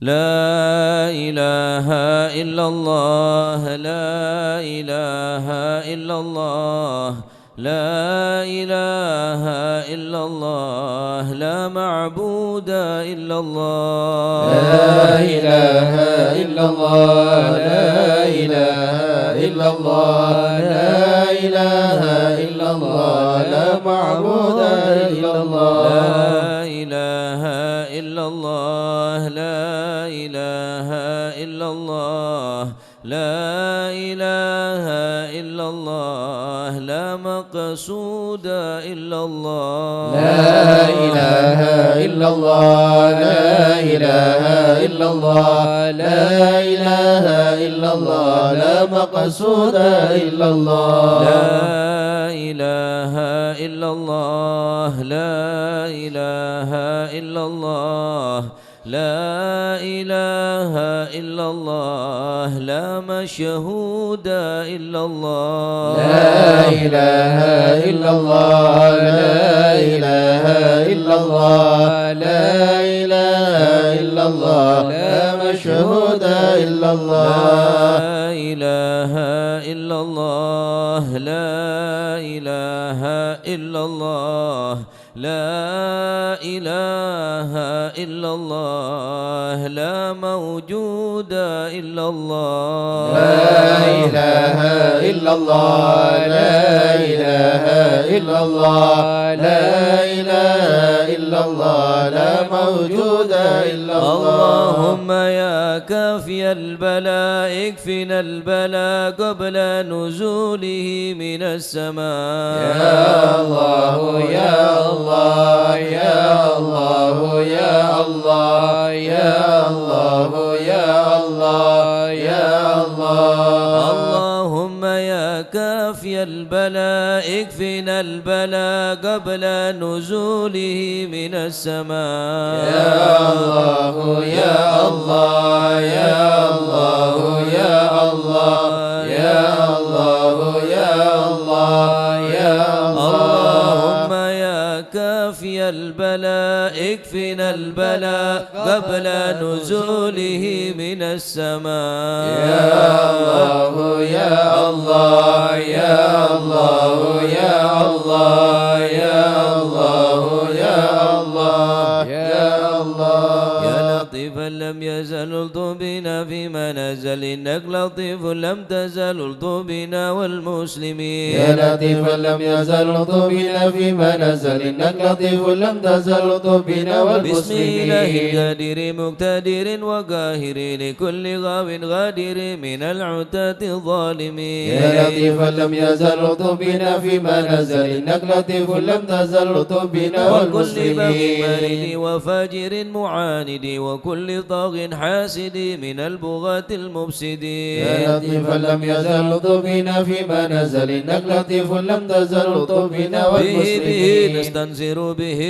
لا إله إلا الله لا إله إلا الله لا إله إلا الله لا معبود إلا الله لا إله إلا الله لا إله إلا الله لا إله إلا الله لا معبود إلا الله لا إله إلا الله لا إله إلا الله لا إله إلا الله لا مقصود إلا الله لا إله إلا الله لا إله إلا الله لا إله إلا الله لا مقصود إلا الله لا إله إلا الله لا إله إلا الله لا إله إلا الله لا مشهود إلا الله لا إله إلا الله لا إله إلا الله لا إله إلا الله لا مشهود إلا الله لا إله إلا الله لا إله إلا الله لا إله إلا الله لا موجود إلا الله لا إله إلا الله لا إله إلا الله لا إله إلا الله لا موجود إلا الله اللهم يا كافي البلاء اكفنا البلاء قبل نزوله من السماء يا الله يا الله يا الله يا الله يا الله يا الله يا الله اللهم يا كافي البلاء اكفنا البلاء قبل نزوله من السماء يا الله يا الله يا الله يا الله يا الله يا الله يا اللهم يا كافي البلاء اكفنا البلاء قبل نزوله من السماء يا الله يا الله يا الله يا الله يا الله يا الله يا الله يا لطيفا لم يزل الطبنا فيما نزل إنك لطيف لم تزل الطبنا والمسلمين يا لطيفا لم يزل طبنا فيما نزل إنك لطيف لم تزل طبنا بسم الله والمسلمين القادر مقتدر وقاهر لكل غاو غادر من العتاة الظالمين يا لطيفا لم يزل طبنا فيما نزل إنك لطيف لم تزل طبنا وكل بغي والمسلمين مريد وفاجر معاند وكل طاغ حاسد من البغاة المفسدين يا لطيفا لم يزل طبنا فيما نزل إنك لطيف لم تزل طبنا به والمسلمين نستنصر به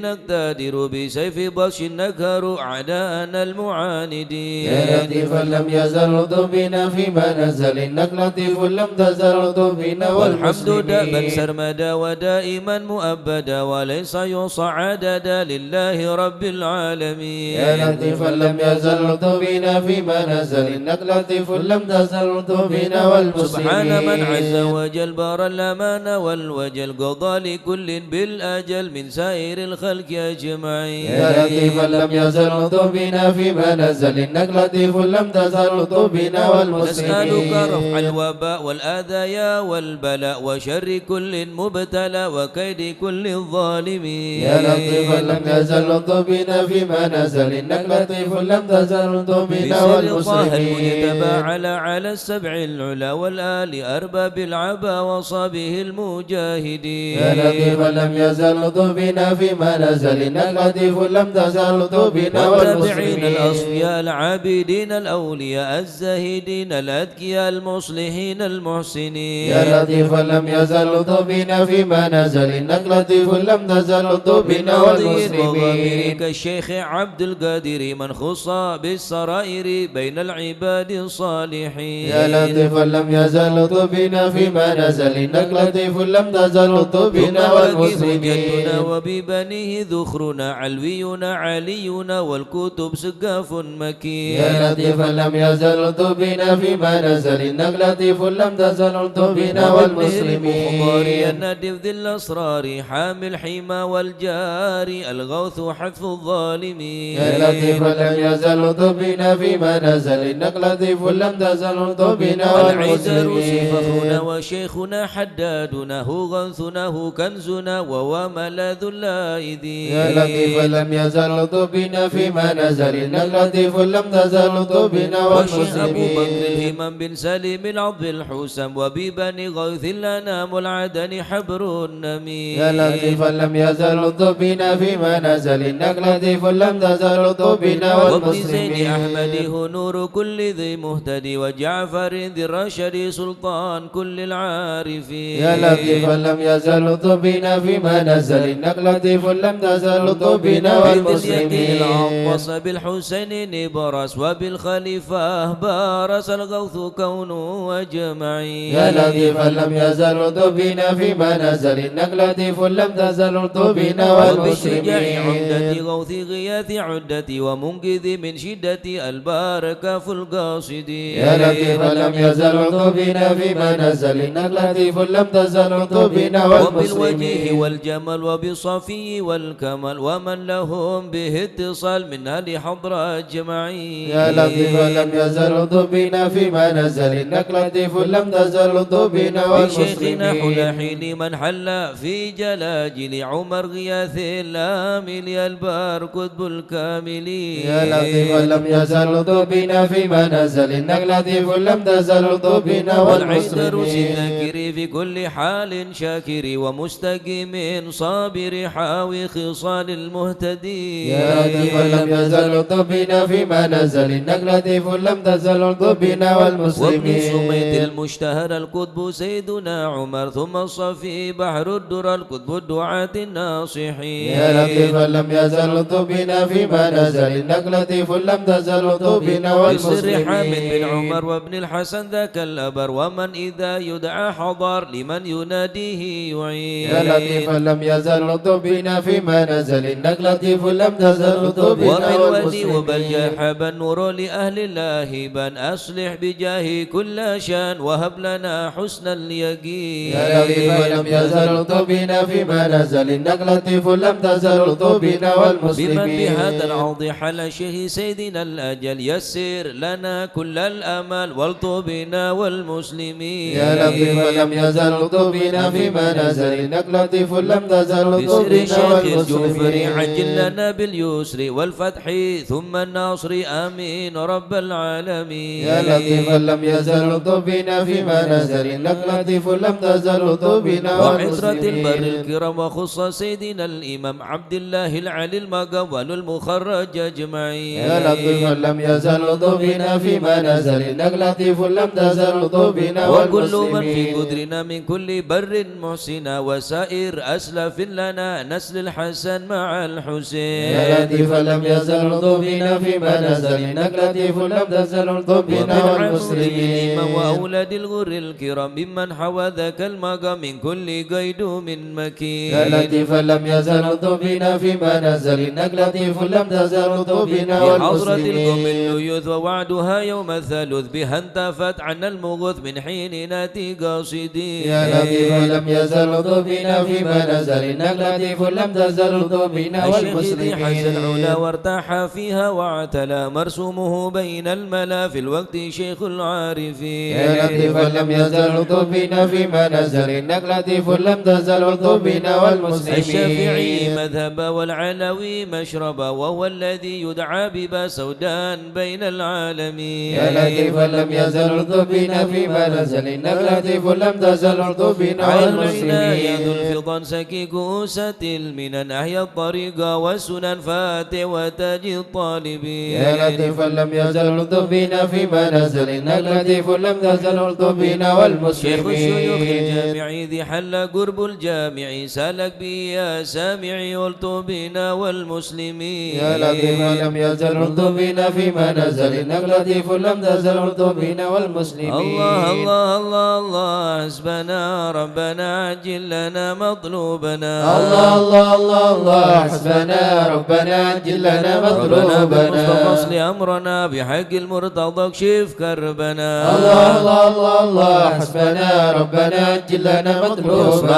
نقتدر بسيف بطش نكهر أعداءنا المعاندين يا لطيفا لم يزل طبنا فيما نزل إنك لطيف لم تزل طبنا والحمد دابا والمسلمين سرمدا ودائما مؤبدا وليس يحصى عددا لله رب العالمين يا لطيفا لم يزل طبنا فيما نزل إنك لطيف لم تزل طبنا والمسلمين سبحان من عز وجل بار الأمان والوجل قضى لكل بالأجل من سائر الخلق أجمعين يا لطيفا لم يزل طبنا فيما نزل إنك لطيف لم تزل طبنا والمسلمين نسألك رفع الوباء والآذايا والبلاء وشر كل مبتلى وكيد كل الظالمين يا لطيفا لم يزل طبنا فيما نزل إنك لطيف لم تزل طبنا بسر طه والمسلمين المجتبى على السبع العلا والآل أرباب العبا وصابه المجاهدين يا لطيفا لم يزل طبنا فيما نزل إنك لطيف لم تزل طبنا والتابعين والمسلمين الأصفياء العابدين الأولياء الزاهدين الأذكياء المصلحين المحسنين يا لطيفا لم يزل طبنا فيما نزل إنك لطيف لم تزل طبنا بالناظرين والمسلمين كالشيخ عبد القادر من خص بالسرائر بين العباد الصالحين. يا لطيفا لم يزل لطفنا فيما نزل إنك لطيف لم تزل لطفنا والمسلمين. جدنا وببنيه ذخرنا علوينا علينا والكتب سقاف مكين. يا لطيفا لم يزل لطفنا فيما نزل إنك لطيف لم تزل لطفنا والمسلمين. مخباري الندف ذي الأسرار حامي الحمى والجاري الغوث حتف الظالمين. يا لطيفا لم يزل لطفنا فيما نزل إنك لطيف لم تزل لطفنا والمسلمين. فخرنا وشيخنا حدادنا هو غوثنا هو كنزنا وهو ملاذ اللائذين. يا لطيفا لم يزل لطفنا فيما نزل إنك لطيف لم تزل لطفنا والمسلمين. أبو بكر الهمام بن سليم العض الحسام وببني غوث الأنام العدن حبر النميم. يا لطيفا لم يزل لطفنا فيما نزل إنك لطيف لم تزل لطفنا والمسلمين. وابن زين أحمد هو نور كل ذي مهتدي وجعفر ذي الرشد سلطان كل العارفين. يا لطيفا لم يزل لطفنا فيما نزل إنك لطيف لم تزل لطفنا والمسلمين. العطس بالحسين نبرس وبالخليفة بارس الغوث كونه وجمعين. يا لطيفا لم يزل لطفنا فيما نزل إنك لطيف لم تزل لطفنا والمسلمين. عدتي غوث غياث عدتي ومنقذ من شدة الباركة في القاصدين. يا لطيفا لم يزل لطفنا فيما نزل إنك لطيف لم تزل لطفنا والمسلمين. وبالوجه والجمال وبالصفي والكمال ومن لهم به اتصال من أهل حضرة أجمعين. يا لطيفا لم يزل لطفنا فيما نزل إنك لطيف لم تزل لطفنا والمسلمين. شيخنا حلحين من حل في جلاجل عمر غياث الآمل البار كتب الكاملين. يا لطيفا لم يزل لطفنا فيما نزل إنك لطيف لم تزل لطفنا والمسلمين. الذكر في كل حال شاكر ومستقيم صابر حاوي خصال المهتدين. يا لطيفا لم يزل لطفنا فيما نزل إنك لطيف لم تزل لطفنا والمسلمين. وابن سميت المشتهر القطب سيدنا عمر ثم الصفي بحر الدر القطب الدعاة الناصحين. يا لطيفا لم يزل لطفنا فيما نزل إنك لطيف لم تزل لطفنا والمسلمين. بسر حامد بن عمر وابن الحسن ذاك الأبر ومن إذا يدعى حضر لمن يناديه يعين. يا لطيفا لم يزل لطفنا فيما نزل إنك لطيف لم تزل لطفنا والمسلمين. وبالجاه النور لأهل الله بن أصلح بجاه كل شان وهب لنا حسن اليقين. يا لطيفا لم يزل لطفنا فيما نزل إنك لطيف لم تزل لطفنا والمسلمين. بمن بهذا العرض حل شيخ سيدنا الأجل يسر لنا كل الأمل والطبنا والمسلمين. يا لطيفا لم يزل لطفنا فيما نزل إنك لطيف لم تزل بسر لطفنا شيخ الجوفري والمسلمين. عجل لنا باليسر والفتح ثم النصر آمين رب العالمين. يا لطيفا لم يزل لطفنا فيما نزل إنك لطيف لم تزل لطفنا وعترة والمسلمين. البر الكرام وخص سيدنا الإمام عبد الله العلي المقبل المخرج أجمعين. يا لطيفا لم يزل لطفنا فيما نزل إنك لطيف لم تزل لطفنا وكل من في والمسلمين. قدرنا من كل بر محسنا وسائر أسلف لنا نسل الحسن مع الحسين. يا لطيفا لم يزل لطفنا فيما نزل إنك لطيف لم تزل لطفنا والمسلمين. وأولاد الغر الكرام ممن حوى ذاك المقام من كل قيد من مكين. يا لطيفا لم يزل لطفنا فيما نزل إنك لطيف لم تزل لطفنا بحضرة والمسلمين. القوم الليوث ووعدها يوم الثالث بها انتفت عنا المغث من حين ناتي قاصدين. يا لطيفا لم يزل لطفنا فيما نزل إنك لطيف لم تزل لطفنا والمسلمين. حز العلا والمسلمين. وارتاح فيها واعتلى مرسومه بين الملا في الوقت شيخ العارفين. يا لطيفا لم يزل لطفنا فيما نزل إنك لطيف لم تزل لطفنا والمسلمين. الشافعي مذهب والعلوي مشرب وهو الذي يدعى ببا سودان بين العالمين. يا لطيفا لم يزل لطفنا فيما نزل إنك لطيف لم تزل لطفنا والمسلمين. ذو الفضل سكي كوسة المنن أحيا الطريق والسنن فاتح وتاج الطالبين. يا لطيفا لم يزل لطفنا فيما نزل إنك لطيف لم تزل لطفنا شيخ الشيوخ والمسلمين. الجامع ذي حل قرب الجامع سالك بي يا سامعي والطبنا والمسلمين. والمسلمين. يا لطيف لم يزل بنا فيما نزل إنك لطيف لم تزل بنا والمسلمين. الله الله الله الله حسبنا ربنا عجل لنا مطلوبنا. الله الله الله الله حسبنا ربنا عجل لنا مطلوبنا. بالمصطفى اصل أمرنا بحق المرتضى اكشف كربنا. الله الله الله الله حسبنا ربنا عجل لنا مطلوبنا.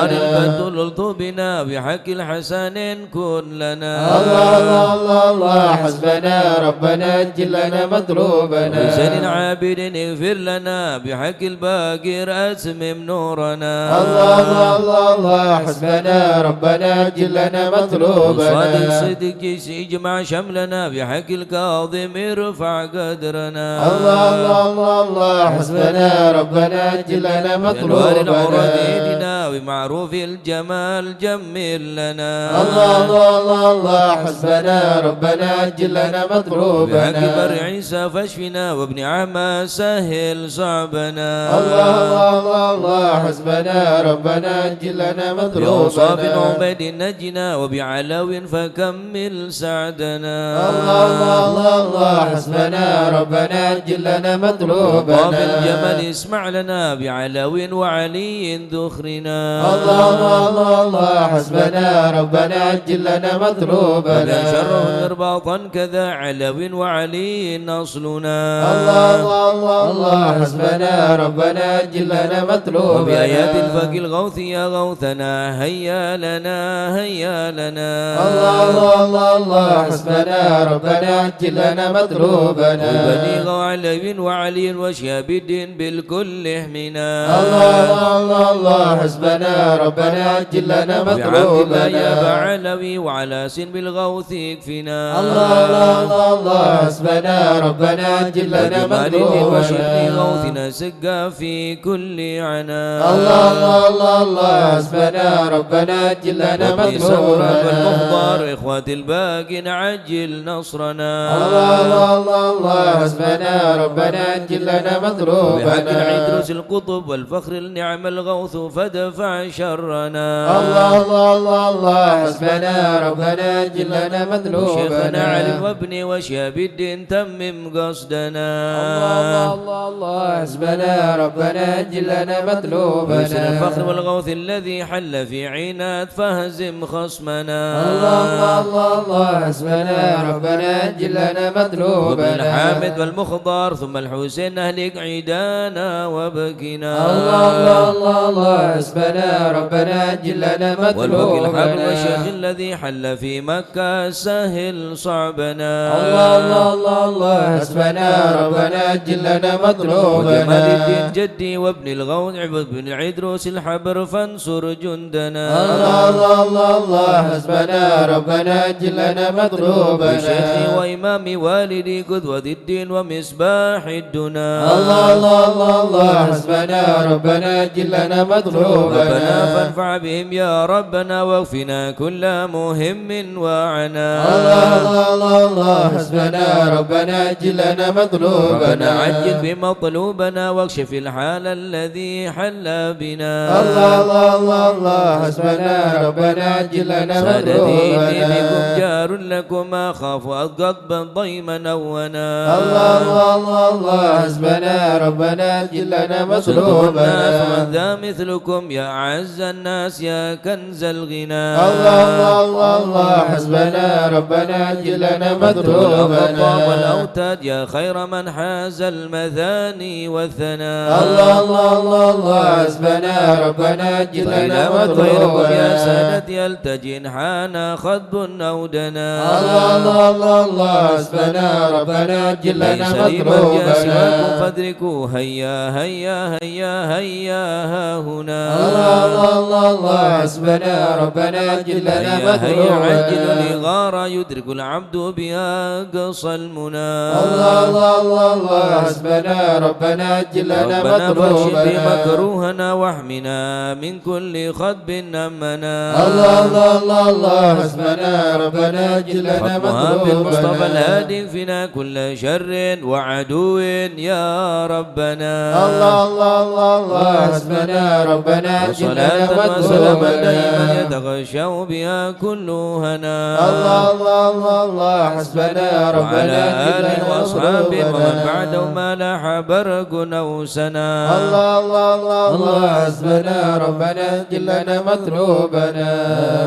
البدل بنا بحق الحسن كن لنا. الله الله الله الله حسبنا ربنا عجل لنا مطلوبنا. حسين عابد اغفر لنا بحق الباقر أتمم نورنا. الله الله الله الله حسبنا ربنا عجل لنا مطلوبنا. صادق صدق اجمع شملنا بحق الكاظم ارفع قدرنا. الله الله الله الله حسبنا ربنا عجل لنا مطلوبنا. وبمعروف الجمال جمل لنا. الله الله الله الله حسبنا ربنا عجل لنا مطلوبنا. بحق بر عيسى فاشفنا وابن عما سهل صعبنا. الله الله الله الله حسبنا ربنا عجل لنا مطلوبنا. بأوصاف عبيد نجنا وبعلو فكمل سعدنا. الله الله الله الله حسبنا ربنا عجل لنا مطلوبنا. وطاب الجمل اسمع لنا بعلو وعلي ذخرنا. الله الله الله الله حسبنا ربنا عجل لنا مطلوبنا. شره مرباطا كذا علو وعلي نصلنا. الله الله الله الله حسبنا ربنا عجل لنا مطلوبنا. وبآيات الفك الغوث يا غوثنا هيا لنا هيا لنا. الله الله الله الله حسبنا ربنا عجل لنا مطلوبنا. وبليغ علو وعلي وشهاب الدين بالكل احمنا. الله الله الله الله حسبنا ربنا عجل لنا مطلوبنا. يا بعلوي وعلى سن بالغوث يكفنا. الله الله الله الله حسبنا ربنا عجل لنا مطلوبنا. وشر غوثنا سقا في كل عنا. الله الله الله الله حسبنا ربنا عجل لنا مطلوبنا. والمخضر إخوة الباقي عجل نصرنا. الله الله الله الله حسبنا ربنا عجل لنا مطلوبنا. بحق العدرس القطب والفخر النعم الغوث فدفع شرنا. الله الله الله الله حسبنا ربنا عجل لنا مطلوبنا. شيخنا علي وابني وشهاب الدين تمم قصدنا. الله الله الله حسبنا ربنا عجل لنا مطلوبنا. ويسر الفخر والغوث الذي حل في عناد فهزم خصمنا. الله الله الله الله حسبنا ربنا عجل لنا مطلوبنا. وبالحامد والمخضر ثم الحسين اهلك عيدانا وبكنا. الله الله الله الله حسبنا ربنا عجل لنا مطلوبنا. والبقي الحبل والشيخ الذي حل في مكة سهل صعبنا. الله الله الله الله حسبنا ربنا عجل لنا مطلوبنا. وجمال الدين جدي وابن الغوث بن عدروس الحبر فانصر جندنا. الله الله الله الله حسبنا ربنا عجل لنا مطلوبنا. وشيخي وإمامي والدي قدوة الدين ومصباح الدنا. الله الله الله الله حسبنا ربنا عجل لنا مطلوبنا. ربنا فارفع بهم يا ربنا واكفنا كل مهم وعنا. الله الله الله الله حسبنا ربنا عجل لنا مطلوبنا. ربنا عجل بمطلوبنا واكشف الحال الذي حل بنا. الله الله الله الله حسبنا ربنا عجل لنا سادتي مطلوبنا. بكم جار لكم أخاف أقضبا ضيما أونا. الله الله الله الله حسبنا ربنا عجل لنا مطلوبنا. فمن ذا مثلكم يا أعز الناس يا كنز الغنى. الله الله الله الله حسبنا ربنا عجل لنا مطلوبنا. والأوتاد يا خير من حاز المثاني والثناء. الله الله الله الله حسبنا ربنا عجل لنا مطلوبنا. يا سادتي التجن حانا خطب أو دنا. الله الله الله الله حسبنا ربنا عجل لنا مطلوبنا. مطلوبنا. فادركوا هيا هيا هيا هيا ها هنا. الله الله الله الله حسبنا ربنا عجل لنا هيا هيا عجل مطلوبنا. لغارة يدرك العبد بها قصى المنى. الله الله الله الله حسبنا ربنا عجل لنا ربنا فاشف مطلوبنا. مكروهنا واحمنا من كل خطب أمنا. الله الله الله الله حسبنا ربنا عجل لنا ختمها بالمصطفى مطلوبنا. الهادي فينا كل شر وعدو يا ربنا. الله الله الله الله حسبنا ربنا وصلاة وسلاما دائما يتغشى بها كل هنا. الله الله الله الله حسبنا ربنا وعلى آله جلنا وأصحابه ومن مطلوبنا. بعدهم ما لاح برق أو سنا. الله الله الله الله حسبنا ربنا جلنا مطلوبنا.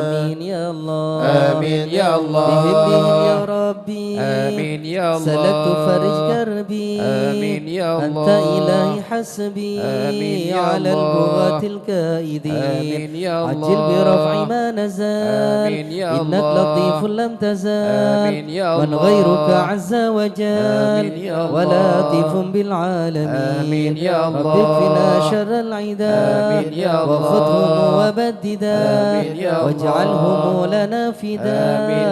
آمين يا الله آمين يا الله. بهم يا ربي آمين يا الله. سلكت فرج كربي آمين يا الله. أنت إلهي حسبي آمين يا على الله. البغاة الكائدين آمين يا الله. عجل برفع ما نزال آمين يا إنك الله. لطيف لم تزال آمين يا من الله. غيرك عز وجل آمين يا الله. ولطيف بالعالمين آمين يا الله. رب اكفنا شر العداء آمين يا الله. وخذهم وبددا آمين يا الله. واجعلهم لنا آمين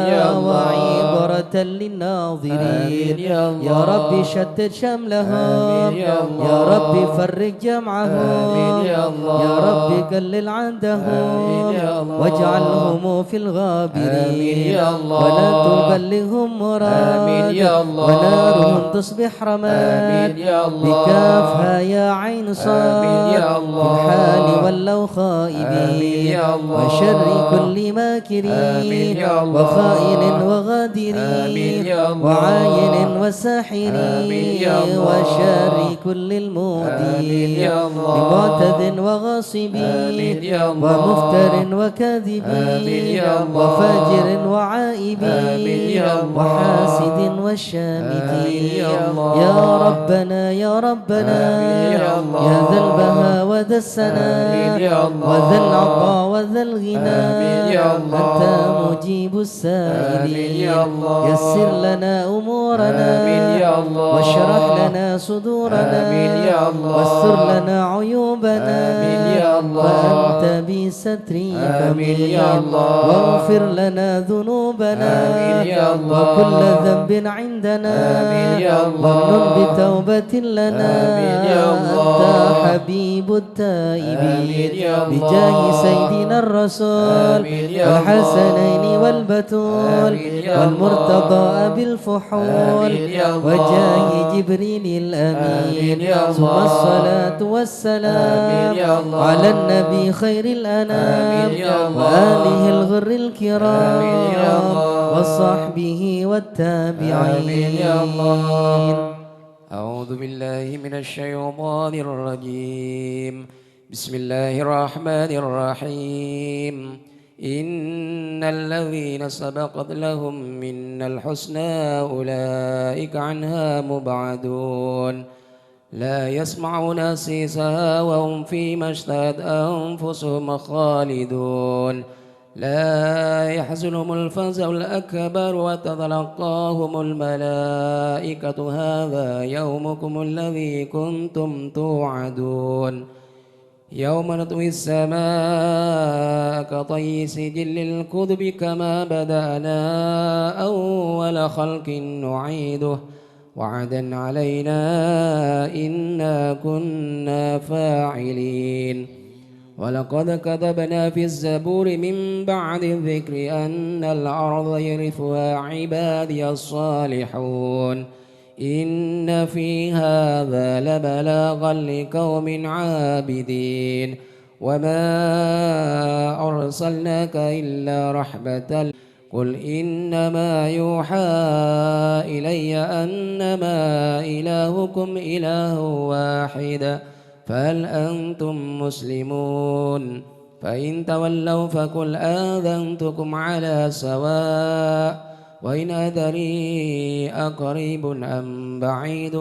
يا فداء الله. وعبرة للناظرين آمين يا الله. يا رب شتت شملهم آمين يا الله. يا رب فرج جمعهم آمين يا الله. يا رب قلل عندهم آمين يا الله. واجعلهم في الغابرين آمين يا الله. ولا تبلغهم مراد آمين يا الله. ونارهم تصبح رماد آمين يا الله. بكافها يا عين صاد آمين يا الله. في الحال ولوا خائبين آمين يا الله. وشر كل ماكرين آمين يا الله. وخائن وغادرين آمين يا الله. وعاين وساحرين آمين يا الله. وشر كل المؤذين آمين يا الله. بمعتد وغاصب آمين يا الله. ومفتر وكاذب آمين يا الله. وفاجر وعائب آمين يا الله. وحاسد والشامت آمين يا الله. يا ربنا يا ربنا آمين يا الله. يا ذا البهاء وذا السناء آمين يا الله. وذا العطاء وذا الغنى آمين يا الله. أنت مجيب السائلين آمين يا الله. يسر لنا أمورنا آمين يا الله. واشرح لنا صدورنا آمين يا الله. واستر لنا عيوبنا آمين يا الله. وأنت بسترك آمين يا الله. واغفر لنا ذنوبنا آمين يا الله. وكل ذنب عندنا آمين يا الله. ومن بتوبة لنا آمين يا الله. أنت حبيب التائبين آمين يا الله. بجاه سيدنا الرسول آمين يا الله. والحسنين والبتول آمين يا والمرتضى أبي الفحول آمين يا الله. وجاه جبريل الأمين آمين يا ثم الله. الصلاة والسلام آمين يا الله. على النبي خير الأنام آمين يا الله. وآله الغر الكرام آمين يا الله. وصحبه والتابعين آمين يا الله. أعوذ بالله من الشيطان الرجيم. بسم الله الرحمن الرحيم. إن الذين سبقت لهم منا الحسنى أولئك عنها مبعدون لا يسمعون سيسها وهم فيما اشتهت أنفسهم خالدون لا يحزنهم الفزع الأكبر وتتلقاهم الملائكة هذا يومكم الذي كنتم توعدون يوم نطوي السماء كطي سجل الكتب كما بدأنا أول خلق نعيده وعدا علينا إنا كنا فاعلين ولقد كتبنا في الزبور من بعد الذكر أن الأرض يرثها عبادي الصالحون إن في هذا لبلاغا لقوم عابدين وما أرسلناك إلا رحمة قل إنما يوحى إلي أنما إلهكم إله واحد فهل أنتم مسلمون فإن تولوا فقل آذنتكم على سواء وإن أدري أقريب أم بعيد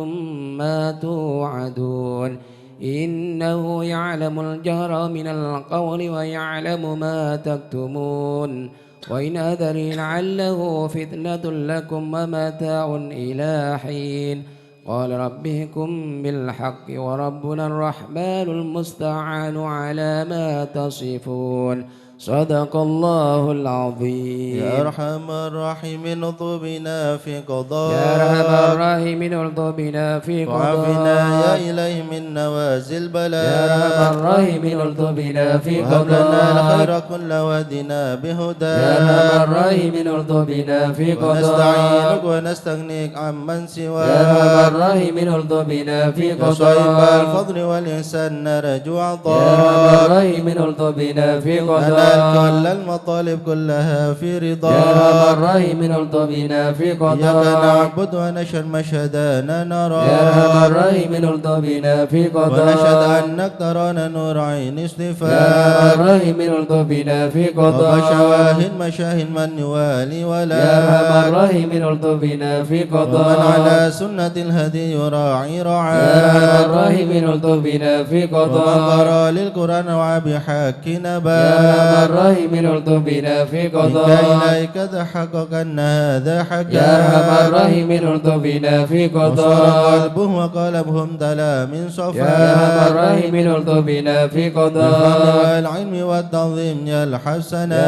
ما توعدون إنه يعلم الجهر من القول ويعلم ما تكتمون وإن أدري لعله فتنة لكم ومتاع إلى حين قال رب احكم بالحق وربنا الرحمن المستعان على ما تصفون صدق الله العظيم. يا أرحم الراحمين اطلب بنا في قضاء يا أرحم الراحمين ارض بنا في وعافنا يا قضاء إلهي من نوازل البلاء يا أرحم الراحمين ارض بنا في وهب لنا الخير قضاء كل ودنا بهدى يا أرحم الراحمين ارض بنا في ونستعينك قضاء ونستغنيك عمن سواك يا أرحم الراحمين ارض بنا في يا صاحب قضاء الفضل والإحسان نرجو يا أرحم عطاك الراحمين ارض بنا في ننال قضاء كل المطالب كلها في يا رضاك أرحم الراحمين ارض بنا في إياك قضاء نعبد ونشهد مشهدنا نرى يا أرحم الراحمين ارض بنا في ونشهد قضاء أنك ترانا نور عين يا أرحم اصطفاك الراحمين ارض بنا في قضاء وبشواهد مشاهد من يوالي ولا يا أرحم الراحمين ارض بنا في ومن قضاء على سنة الهدي يراعي يا أرحم رعاك الراحمين ارض بنا في ومن قضاء قرأ للقرآن وبحق يا أرحم نباك الراحمين ارض بنا في منك قضاء إليك تحقق أن هذا يا أرحم حقا الراحمين ارض بنا في وصار قضاء قلبه وقلبهم تلا من يا أرحم صفاك الراحمين ارض بنا في بالفضل قضاء والعلم والتعظيم يا يا أرحم الحسنا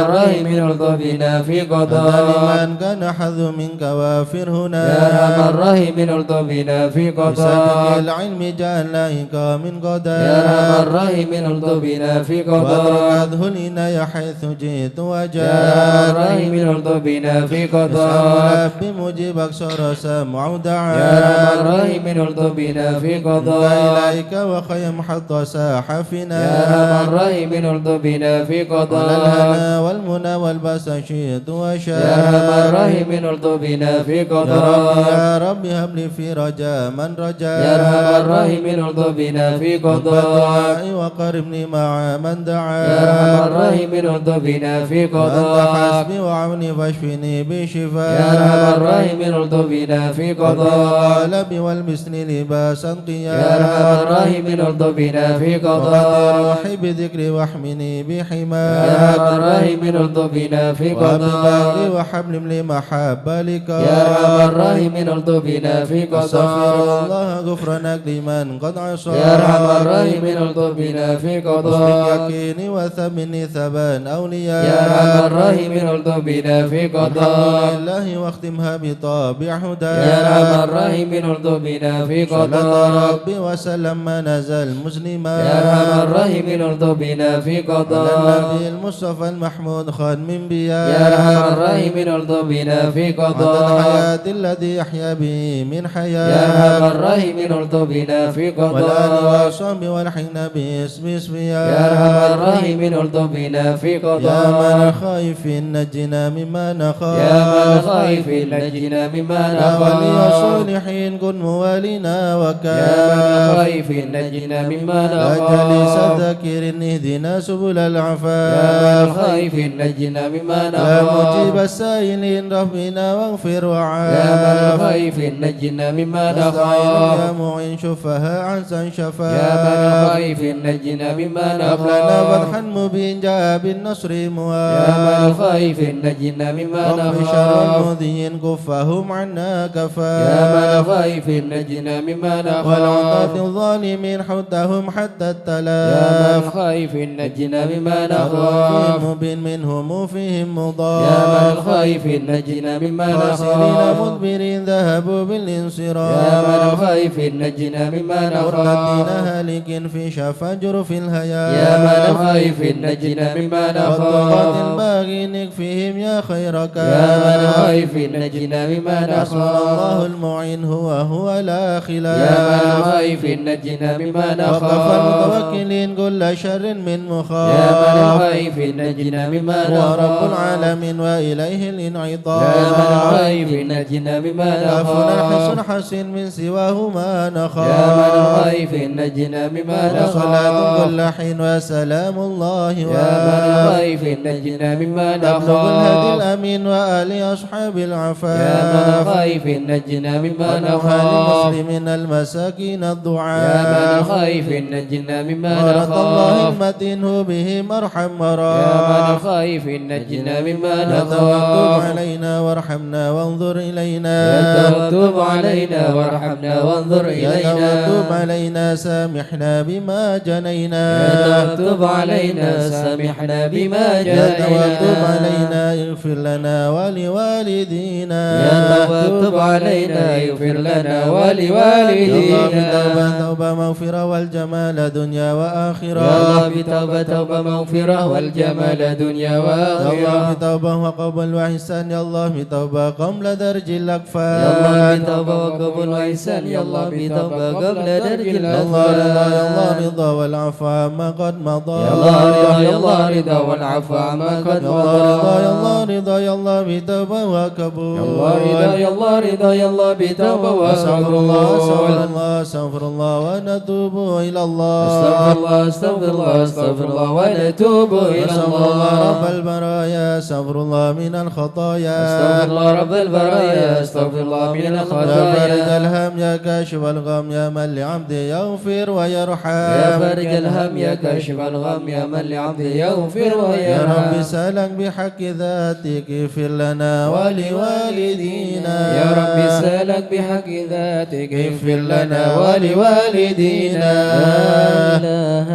الراحمين ارض بنا في أنت قضاء لمن كان حظ منك وافر هنا يا أرحم الراحمين ارض بنا في بسبب قضاء العلم جعلناك من يا قدر أرحم الراحمين ارض بنا في قضاء وأدركته العناية حيث جئت يا أرحم وجاء الراحمين ارض بنا في اسأل قضاء ربي مجيبك صار سمع يا أرحم دعاء الراحمين ارض بنا في إنا قضاء إليك وخيم حتى ساح يا فينا أرحم الراحمين ارض بنا في على قضاء الهنا والمنى والبس شئت يا أرحم وشاء الراحمين ارض بنا في يا ربي قضاء يا ربي هب لي في رجاء من رجاء يا أرحم الراحمين ارض بنا في قضاء دعائي وقربني مع من دعا يا أرحم الراحمين ارض بنا في وأنت قضاء حسبي وعوني فاشفني بشفاء يا أرحم الراحمين ارض بنا في قضاء والقلب والمسن لباسا يا أرحم قيا الراحمين ارض بنا في وقد قضاء روحي بذكري واحمني يا بحماك أرحم الراحمين ارض بنا في وبباغي قضاء وحبل لمحبة لك يا أرحم الراحمين ارض بنا في أستغفر قضاء الله غفرانك لمن قد عصى يا أرحم الراحمين ارض بنا في أصلك قضاء يقيني وثمني ثبان أولياء يا أرحم الراحمين ارض بنا في الحمد قضاء لله واختمها بطابع هدى يا أرحم الراحمين ارض بنا في صلاة قضاء ربي وسلم ما نزل مسلما يا أرحم الراحمين ارض بنا في على قضاء النبي المصطفى المحمود خان من بيا يا أرحم الراحمين ارض بنا في عدد قضاء الحياة الذي أحيا به من يا حياة أرحم الراحمين ارض بنا في والآل قضاء والصحب والحين باسم اسميا يا أرحم الراحمين ارض بنا في يا من قضاء الخائف نجنا مما يا نخاف من خائف نجنا مما يا ولي نخاف الصالحين كن موالينا يا من وكاف خائف نجنا مما يا جليس نخاف الذاكر اهدنا سبل يا العفاف من خائف نجنا مما يا مجيب نخاف السائلين ربنا واغفر يا من وعاف خائف نجنا مما نستعين نخاف يا معين شفها عن شفاء يا من خائف نجنا مما هب لنا نخاف فتحا مبين جاء بالنصر يا من مواف خائف نجنا مما رب شر نخاف المؤذين كفهم عنا يا كفاف من خائف نجنا مما والعطاة نخاف الظالمين حدهم حتى يا التلاف من خائف نجنا مما فيهم نخاف مبين منهم فيهم يا مضاف من خائف نجنا مما خاسرين نخاف مدبرين ذهبوا يا بالانصراف من خائف نجنا مما مرتدين نخاف هالك في شفا جرف يا الهيا من خائف نجنا مما والطغاة نخاف الباغي نكفيهم يا خير كاف يا من خائف نجنا مما حسبنا الله نخاف المعين هو لا يا خلاف من خائف نجنا مما وقف نخاف المتوكلين كل شر من يا من مخاف خائف نجنا مما هو رب نخاف العالمين وإليه يا من الانعطاف خائف نجنا مما كافنا حسن نخاف حسن من سواه ما يا من نخاف خائف نجنا مما وصلاة نخاف كل حين وسلام الله يا من وآله خائف نجنا مما تبلغ الهدي نخاف الأمين وآل أصحاب يا من العفاف خائف نجنا مما ونوحى نخاف للمسلمين المساكين يا من الضعاف خائف نجنا مما ورد الله نخاف المتين هو بهم أرحم يا من مراف خائف نجنا مما لا نخاف علينا وارحمنا وانظر يا إلينا وتب علينا وارحمنا وانظر يا إلينا توب علينا سامحنا بما جنينا وتب علينا سامحنا بما يا توب جنينا علينا اغفر لنا ولوالدينا وتب علينا اغفر لنا يا ولوالدينا الله توبة مغفرة والجمال دنيا وآخرة يا الله بتوبة توبة مغفرة والجمال دنيا يا الله وآخرة بتوبة وقبل وإحسان يا الله بتوبة قبل درج الأكفان يا الله بتوبة وقبول وإحسان يا الله بتوبة قبل درج يا الله رضا يا الله الأطفال رضا والعفو عما قد مضى يا الله رضا يا الله رضا والعفو عما قد يا الله رضا يا الله مضى رضا يا الله بتوبة وقبول يا الله رضا يا الله رضا يا الله بتوبة أستغفر الله أستغفر وقبول الله أستغفر الله ونتوب إلى الله استغفر الله استغفر الله استغفر الله ونتوب إلى أستغفر الله رب الله البرايا أستغفر الله من الخطايا استغفر الله رب البرايا استغفر الله من يا فرج الخطايا الهم يا كاشف الغم يا من لعبده يغفر ويرحم يا فارج الهم يا كاشف الغم يا من لعبده يغفر يا رب ويرحم سألك بحق ذاتك اغفر لنا ولوالدينا يا رب سألك بحق ذاتك اغفر لنا ولوالدينا لا إله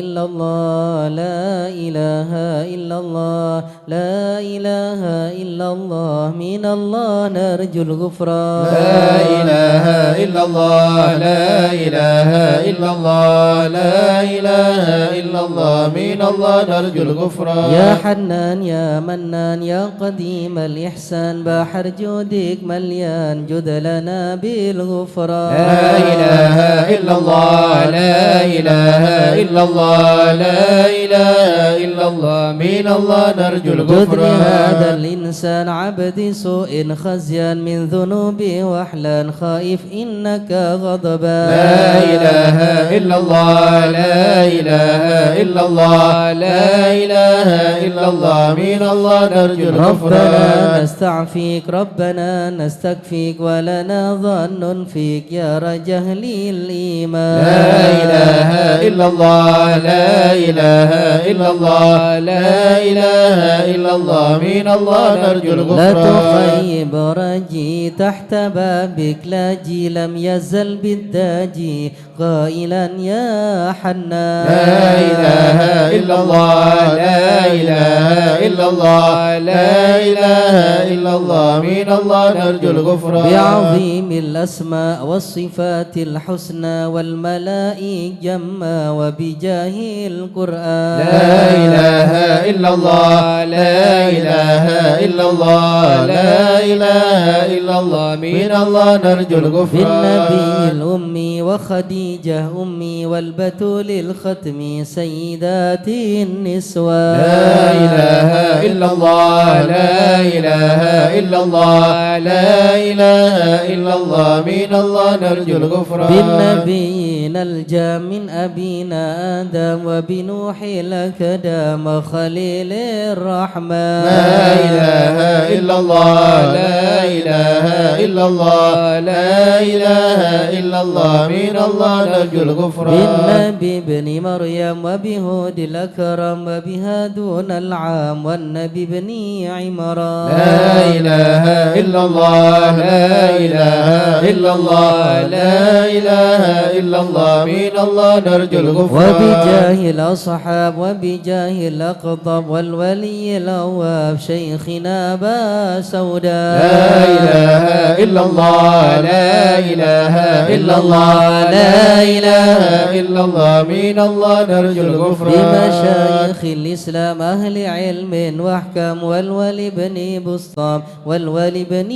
إلا الله لا إله إلا الله لا إله إلا الله من الله نرجو الغفران لا إله إلا الله لا إله إلا الله لا إله إلا الله من الله نرجو الغفران يا حنان يا منان يا قديم الإحسان بحر جودك مليان جد لنا بالغفران لا إله إلا الله لا إله إلا الله لا إله إلا الله من الله نرجو جد الغفران لهذا الإنسان عبد سوء خزيان من ذنوبه وحلان خائف إنك غضبان لا إله إلا الله لا إله إلا الله لا إله إلا الله من الله نرجو ربنا الغفران نستعفيك ربنا نستكفيك ولنا ظن فيك يا رجهل الإيمان لا إله إلا الله لا إله إلا الله لا إله إلا الله من الله نرجو لا الغفران تخيب رجي تحت بابك لاجي لم يزل بالداجي قائلا يا حنان لا إله إلا الله لا إله إلا الله لا إله إلا الله من الله نرجو الغفران بعظيم الأسماء والصفات الحسنى والملائك جما وبجاه القرآن لا إله إلا الله لا إله إلا الله لا إله إلا الله من الله نرجو الغفران بالنبي الأمي وخديجة أمي والبتول الختم سيدات النسوان لا إله إلا الله لا إله إلا الله لا إله إلا الله من الله نرجو الغفران بالنبيين الجام من أبينا آدم وبنوح الأكدام خليل الرحمن لا إله إلا الله لا إله إلا الله لا إله إلا الله من الله نرجو الغفران بالنبي ابن مريم وبهود الأكرم وبهادون العام والنبي ابن عمران لا إله إلا الله لا إله إلا الله لا إله إلا الله من الله نرجو الغفران وبجاه الأصحاب وبجاه الأقطب والولي الأواب شيخنا أبا سوداء لا إله إلا الله لا إله إلا الله لا إله إلا الله من الله نرجو الغفران بمشايخ الإسلام أهل علم واحكام والولي بن بسطام والولي بن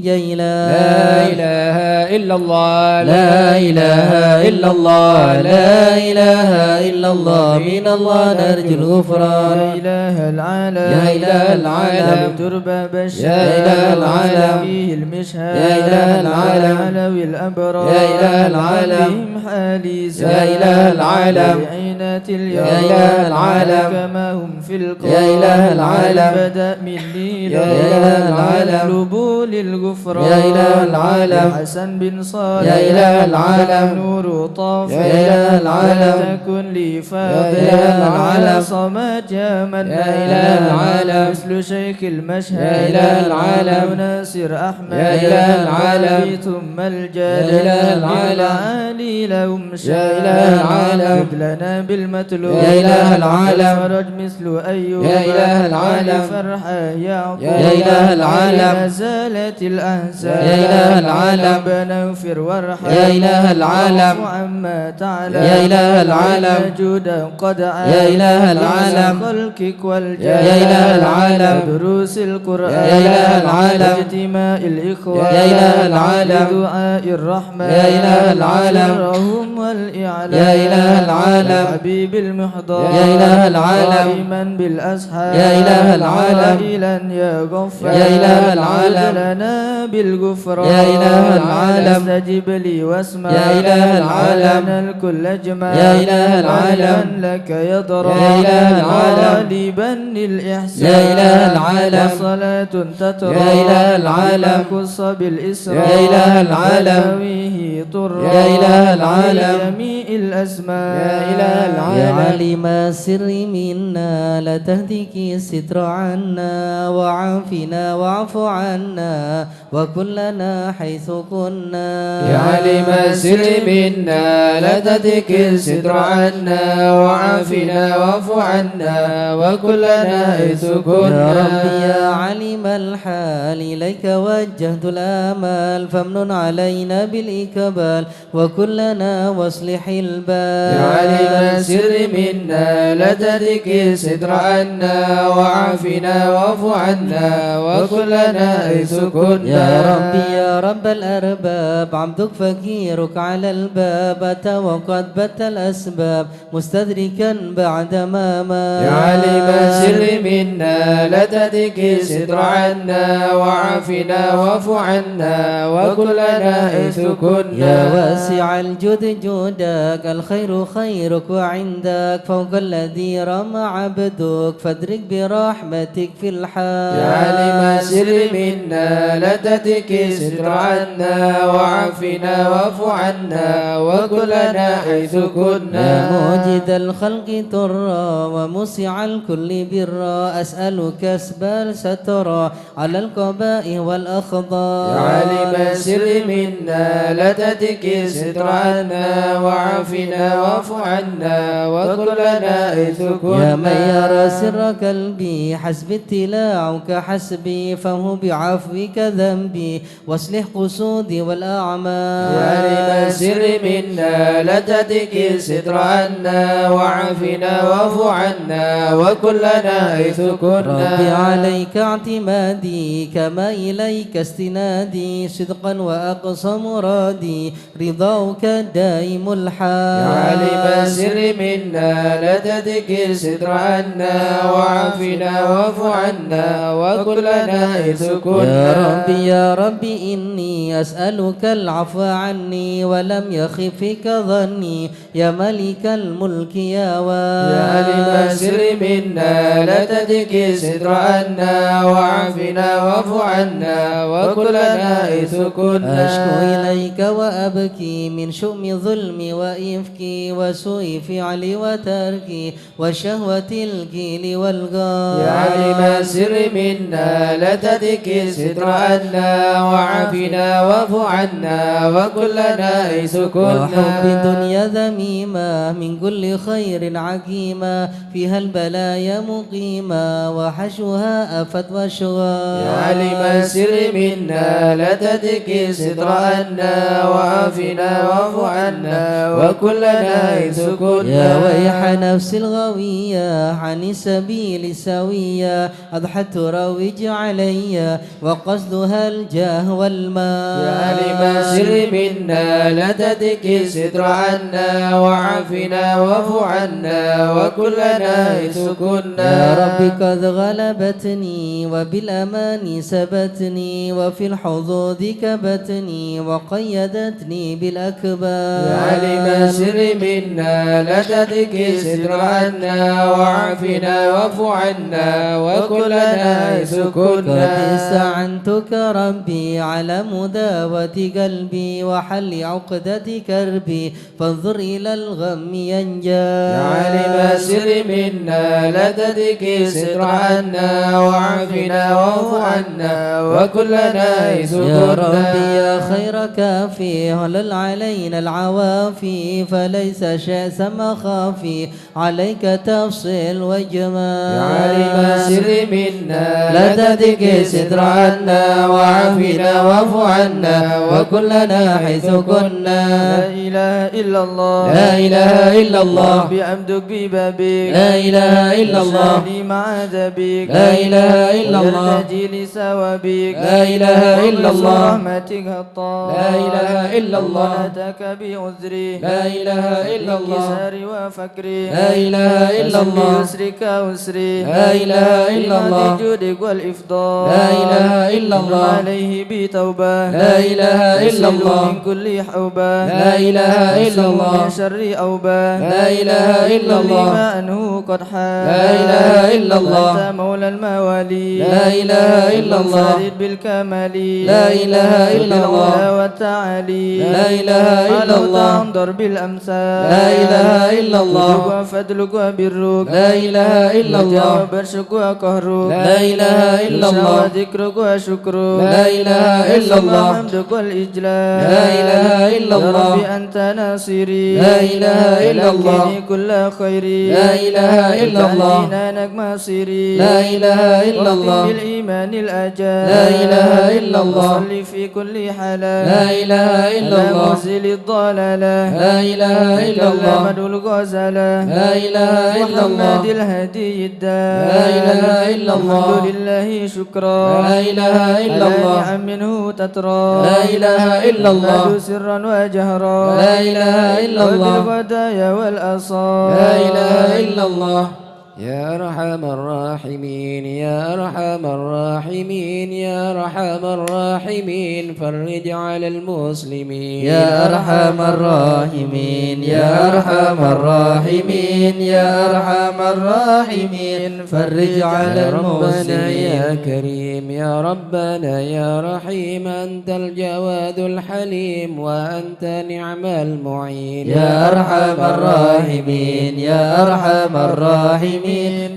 جيلان لا إله إلا الله لا إله إلا الله لا إله إلا الله من الله نرجو الغفران يا إله العالم يا إله العالم تربى بشر يا إله العالم فيه المشهد يا إله العالم علوي الأبرار يا إله العالم بهم حالي يا إله العالم عين رحمة يا إله العالم كما هم في القول يا إله العالم بدأ مني يا إله العالم اطلبوا للغفران يا إله العالم حسن بن صالح يا إله العالم نور طاف يا إله العالم تكن لي يا إله العالم صمت يا من يا إله العالم مثل شيخ المشهد يا إله العالم ناصر أحمد يا إله العالم ثم الجاد يا إله العالم بالعالي لهم يا إله العالم جد لنا بالمطلوب يا إله العالم فرج مثل أيوب يا إله العالم فرح يعقوب يا إله العالم ما زالت الأحزان يا إله العالم ربنا اغفر وارحم يا إله العالم واعف عما تعلم يا إله العالم جودا قد يا إله العالم خلقك والجاه يا إله العالم دروس القرآن يا إله العالم اجتماع الإخوة يا إله العالم دعاء الرحمن يا إله العالم سرهم والإعلام يا إله العالم حبيب المحضار يا إله العالم قائما بالأسحار يا إله العالم قائلا يا غفار يا إله العالم لنا بالغفران يا إله العالم استجب لي واسمع يا إله العالم لنا الكل أجمع يا إله العالم من لك يضرع يا إله العالم طالبا للإحسان يا إله العالم وصلاة تترى يا إله العالم خص بالإسراء يا إله العالم ترويه طرا يا إله العالم جميع الأسماء يا إله العالم يا عالم السر منا لا تهدك الستر عنا وعافنا واعف عنا وكلنا حيث كنا يا عالم السر منا لا تهدك الستر عنا وعافنا واعف عنا وكلنا حيث كنا يا ربي يا عليم الحال إليك وجهت الآمال فامنن علينا بالإقبال وكلنا واصلح البال يا عالم السر منا لا تهدك الستر عنا وعافنا واعف عنا وكلنا حيث كنا يا ربي يا رب الأرباب عبدك فقيرك على الباب أتى وقد بت الأسباب مستدركا بعدما مات يا عالم السر منا لا تهدك الستر عنا وعافنا واعف عنا وكلنا حيث كنا يا واسع الجود جودك الخير خيرك وعندك فوق الذي رمى عبدك فادرك برحمتك في الحال يا عالم السر منا لا تهدك الستر عنا وعافنا واعف عنا وكلنا حيث كنا يا موجد الخلق ترى ومسع الكل برا أسأل كسب السترى على القباء والأخضار يا عالم السر منا لا تهدك الستر عنا وعافنا واعف عنا وكلنا حيث كنا يا من يرى سر قلبي حسب اتلاعك حسبي فهو بعفوك ذنبي واصلح قصودي والأعمال يا عالم السر منا لا تهدك الستر عنا وعافنا واعف عنا وكلنا حيث كنا ربي عليك اعتمادي كما إليك استنادي صدقا وأقصى مرادي رضاك دائم الحال يا عالم السر منا لا تهدك الستر عنا وعافنا واعف عنا وكلنا حيث كنا يا ربي يا ربي إني أسألك العفو عني ولم يخف فيك ظني يا ملك الملك يا يا عالم السر منا لا تهدك الستر عنا وعافنا واعف عنا وكلنا حيث كنا أشكو إليك وأبكي من شؤم ظلمي وإفكي وسوء فعلي وتركي وشهوة الكيل والغار يا عالم السر منا لا تهدك الستر عنا وعافنا واعف عنا وكلنا حيث كنا وحب الدنيا ذميمة من كل خير عقيمة فيها البلايا مقيمة وحشوها أفت وشغال يا عالم السر منا لا تهدك الستر عنا وعافنا واعف عنا وكلنا حيث كنا يا ويح نفس الغوية عن السبيل سوية أضحت تروج علي وقصدها الجاه والمال يا عالم السر منا لا تهدك الستر عنا وعافنا واعف عنا وكلنا حيث كنا يا ربي قد غلبتني وبالأمان سبتني وفي الحظوظ حجبتني وقيدتني بالأكباد يا عالم السر منا لا تدك ستر عنا وعافنا واعف عنا وكلنا حيث قد كنا استعنتك ربي على مداوة قلبي وحل عقدة كربي فانظر إلى الغم ينجى يا عالم السر منا لا تدك ستر عنا وعافنا واعف عنا وكلنا حيث يا ربي كنا يا خير كافي هلل علينا العوافي فليس شأس مخافي عليك تفصيل وجمال يا عالم السر منا لا تدك ستر عنا وعافنا واعف عنا وكلنا حيث كنا لا إله إلا الله لا إله إلا الله ربي أمدك ببابك لا إله إلا الله لي مع ذبيك لا إله إلا الله ويرتجي لثوابك لا إله إلا الله رحمتك الطاهر لا إله إلا الله ونتك بعذري لا إله إلا الله انكساري وفكري لا إله إلا الله بيسرك أسري لا إله إلا الله بجودك والإفضال لا إله إلا الله عليه بتوبة لا إله إلا أسل الله من كل حوبة لا إله إلا الله من شر أوبة لا إله إلا الله لما أنه قد حال لا إله إلا الله أنت مولى الموالي لا إله إلا الله المنفرد بالكمال لا إله إلا الله بالعلا والتعالي لا إله إلا الله انظر بالأمثال لا إله إلا الله وفضلك وبرك لا إله إلا الله وبرشك وقهرك لا إله إلا الله وذكرك وشكرك لا إله إلا الله حمدك والإجلال لا إله إلا يا الله ربي أنت ناصري لا إله إلا الله لكني كل خيري لا إله إلا الله دينك مصيري لا إله إلا واختم الله بالإيمان الأجال لا إله إلا الله صلي في كل حالة لا إله إلا على الله منزل الضلالة لا إله إلا الله كلمة الغزالة لا إله إلا الله محمد الهدي الدال لا إله إلا الله الحمد لله شكرا لا إله إلا على الله نعم منه تترى لا إله إلا الله أحمد سرا وجهرا لا إله إلا الله وبالغدايا والأصال لا إله إلا الله يا أرحم الراحمين يا أرحم الراحمين يا أرحم الراحمين فرج على المسلمين يا أرحم الراحمين يا أرحم الراحمين يا أرحم الراحمين فرج على يا ربنا يا المسلمين كريم يا ربنا يا رحيم أنت الجواد الحليم وأنت نعم المعين يا أرحم الراحمين يا أرحم الراحمين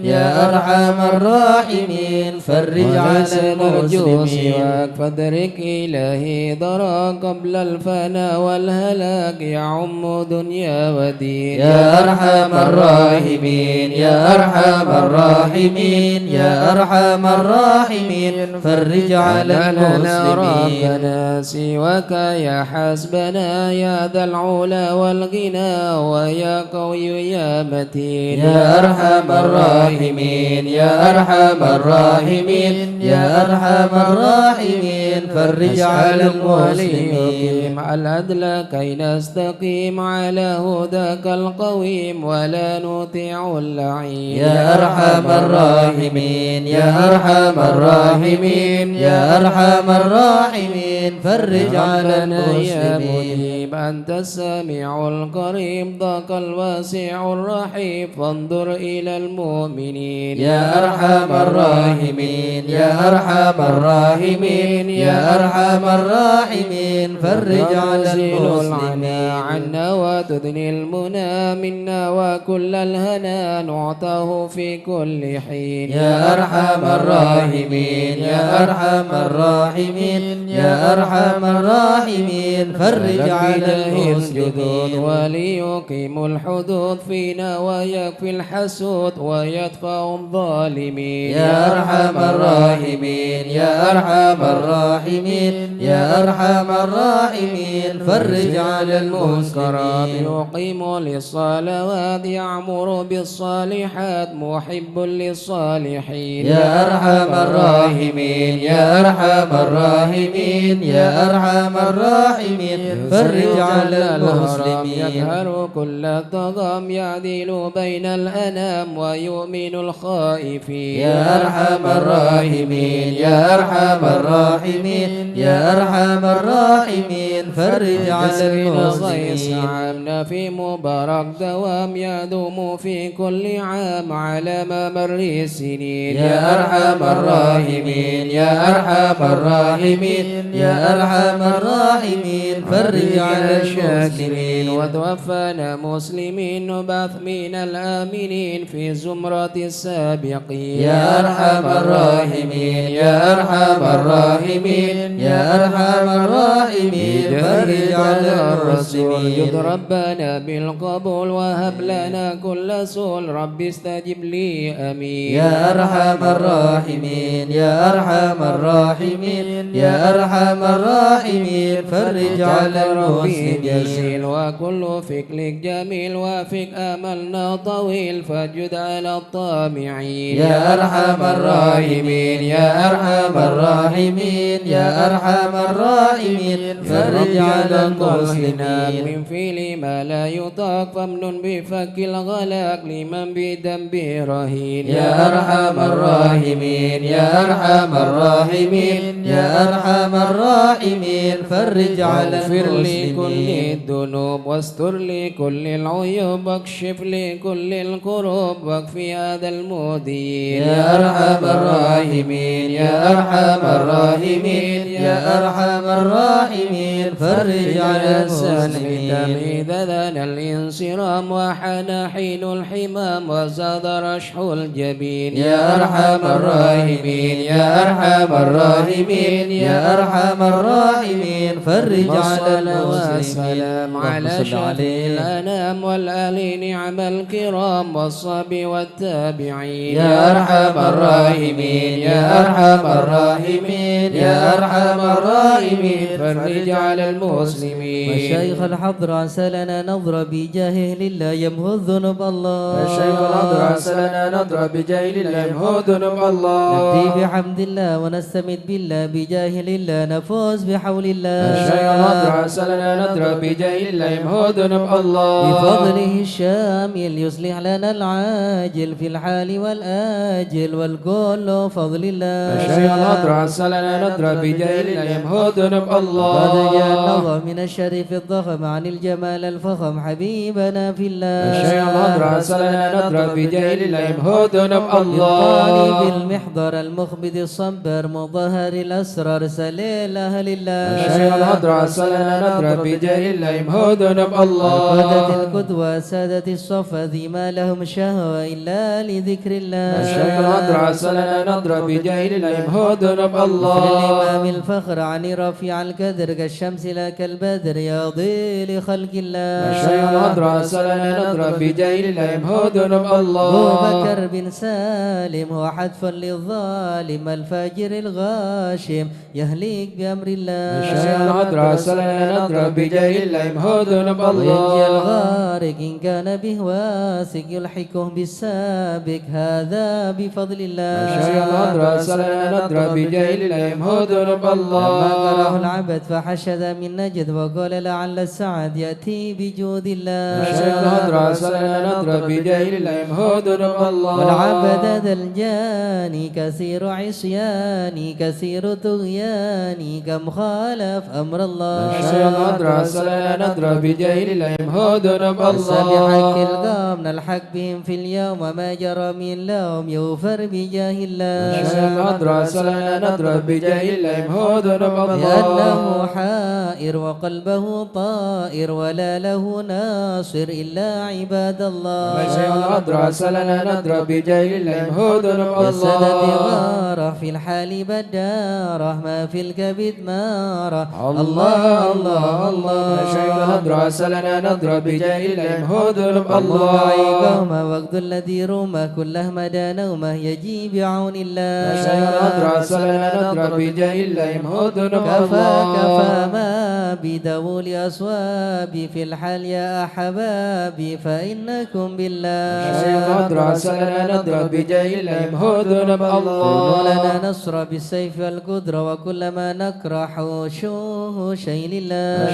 يا أرحم الراحمين فرج على المسلمين فادرك إلهي ضرا قبل الفناء والهلاك يعم دنيا ودين يا أرحم الراحمين يا أرحم الراحمين يا أرحم الراحمين فرج على لنا المسلمين ربنا سواك يا حسبنا يا ذا العلا والغنى ويا قوي يا متين يا أرحم الراحمين يا أرحم الراحمين يا أرحم الراحمين فرج على المسلمين العدل كي نستقيم على هداك القويم ولا نطيع اللعين يا أرحم الراحمين يا أرحم الراحمين يا أرحم الراحمين فرج على المسلمين أنت السميع القريب ضاق الواسع الرحيم فانظر إلى المؤمنين يا أرحم الراحمين يا أرحم الراحمين يا أرحم الراحمين فرج على المسلمين عنا وتدني المنى منا وكل الهنا نعطاه في كل حين يا أرحم الراحمين يا أرحم الراحمين يا أرحم الراحمين فرج على المسلمين وليقيم الحدود فينا ويكفي الحسود ويدفع الظالمين يا أرحم الراحمين يا أرحم الراحمين يا أرحم الراحمين فرج على المسلمين يقيم للصلوات يعمر بالصالحات محب للصالحين يا أرحم الراحمين يا أرحم الراحمين يا أرحم الراحمين فرج على المسلمين يقهر كل الطغام يعدل بين الأنام ويؤمن الخائفين يا أرحم الراحمين يا أرحم الراحمين الراحمين يا أرحم الراحمين فرج على المسلمين عامنا في مبارك دوام يدوم في كل عام على ممر السنين يا أرحم الراحمين يا أرحم الراحمين يا أرحم الراحمين فرج على الشاكرين وتوفنا مسلمين وبعث من الآمنين في زمرة السابقين يا أرحم الراحمين يا أرحم الراحمين يا أرحم الراحمين فرج على المسلمين ربنا بالقبول وهب لنا كل سول رب استجب لي أمين يا أرحم الراحمين يا أرحم الراحمين يا أرحم الراحمين فرج على المسلمين جزيل وكل فكرك جميل وفك أملنا طويل فجد على الطامعين يا أرحم الراحمين يا أرحم الراحمين يا أرحم الراحمين فرج على المسلمين من فعل ما لا يطاق فمن بفك الغلاق لمن بذنبه رهين يا أرحم الراحمين يا أرحم الراحمين يا أرحم الراحمين فرج على اغفر لكل المسلمين الذنوب واستر لكل العيوب واكشف لكل الكروب واكفي هذا المؤذين يا أرحم الراحمين يا أرحم الراحمين يا أرحم الراحمين فرج على المسلمين إذا ذان الانصرام وحان حين الحمام وزاد رشح الجبين يا أرحم الراحمين يا أرحم الراحمين يا أرحم الراحمين فرج على المسلمين والسلام على شفيع الأنام والآل نعم الكرام والصحب والتابعين يا أرحم الراحمين يا أرحم الراحمين يا أرحم الراحمين فرج على المسلمين مشايخ الحضرة سلنا نظر بجاهه لله يمهو الذنوب الله الشيخ الأضرع سلنا نضرب بجاهل الله يمهو ذنوب الله نبدي بحمد الله ونستمد بالله بجاه الله نفوز بحول الله الشيخ الأضرع سلنا نضرب بجاهل الله يمهو ذنوب الله بفضله الشامل يصلح لنا العاجل في الحال والآجل والكل فضل الله الشيخ الأضرع سلنا نضرب بجاهل الله يمهو ذنوب الله قد جاء النظر من الشريف الضخم عن الجمال الفخم حبيبنا في الله الشيخ الأضرع سلنا نضرب بجاهل الله يمهو ذنوب الله طالب المحضر المخبد الصبر مظهر الأسرار سليل أهل الله الشيخ الأضرع سلنا نضرب بجاهل الله يمهو ذنوب الله قادة القدوة سادة الصفا ذي ما لهم شهوة إلا لذكر الله الشيخ الأضرع سلنا نضرب بجاهل الله يمهو ذنوب الله الإمام الفخر عن رفيع القدر كالشمس لا كالبدر يا ضيل خلق الله الشيخ الأضرع سلنا نضرب بجاهل الله يمهو ذنوب الله أبو بكر بن سالم هو حتف للظالم الفاجر الغاشم يهلك بأمر الله الشيخ الأضرع سلنا نضرب بجاهل الله يمهو ذنوب وينجي الله الغارق إن كان به واسق يلحقه بالسابق هذا بفضل الله الشيخ الأضرع سلنا نضرب بجاهل الله يمهو ذنوب لما الله قرأه العبد فحشد من نجد وقال لعل السعد يأتي بجود الله الشيخ الأضرع سلنا نضرب بجاهل الله يمهو ذنوب الله والعبد ذا الجاني كثير عصياني كثير طغياني كم خالف أمر الله الشيخ الأضرع سلنا نضرب بجاهل الله يمهو ذنوب بحق الله القوم نلحق بهم في اليوم وما جرى من لهم يغفر بجاه الله الشيخ الأضرع سلنا نضرب بجاهل الله يمهو ذنوب الله لأنه حائر وقلبه طائر ولا له ناصر إلا عباد الله الشيخ الأضرع سلنا نضرب بجاهل الله يمهو ذنوب جسد الله غارة في الحال بدارة ما في الكبد مارة الله الله الله الشيخ الأضرع سلنا نضرب بجاهل الله يمهو ذنوب الله الله وقت الذي رومه كله مدى نومه يجي بعون الله الشيخ الأضرع سلنا نضرب بجاهل الله يمهو ذنوب كفى الله ما ذوو الأصواب في الحال يا أحبابي فإنكم بالله ادرس لنا نضرب بجاه الله هدنا كونوا الله لنا نصر بالسيف والقدرة وكل ما نكره شوه شيء لله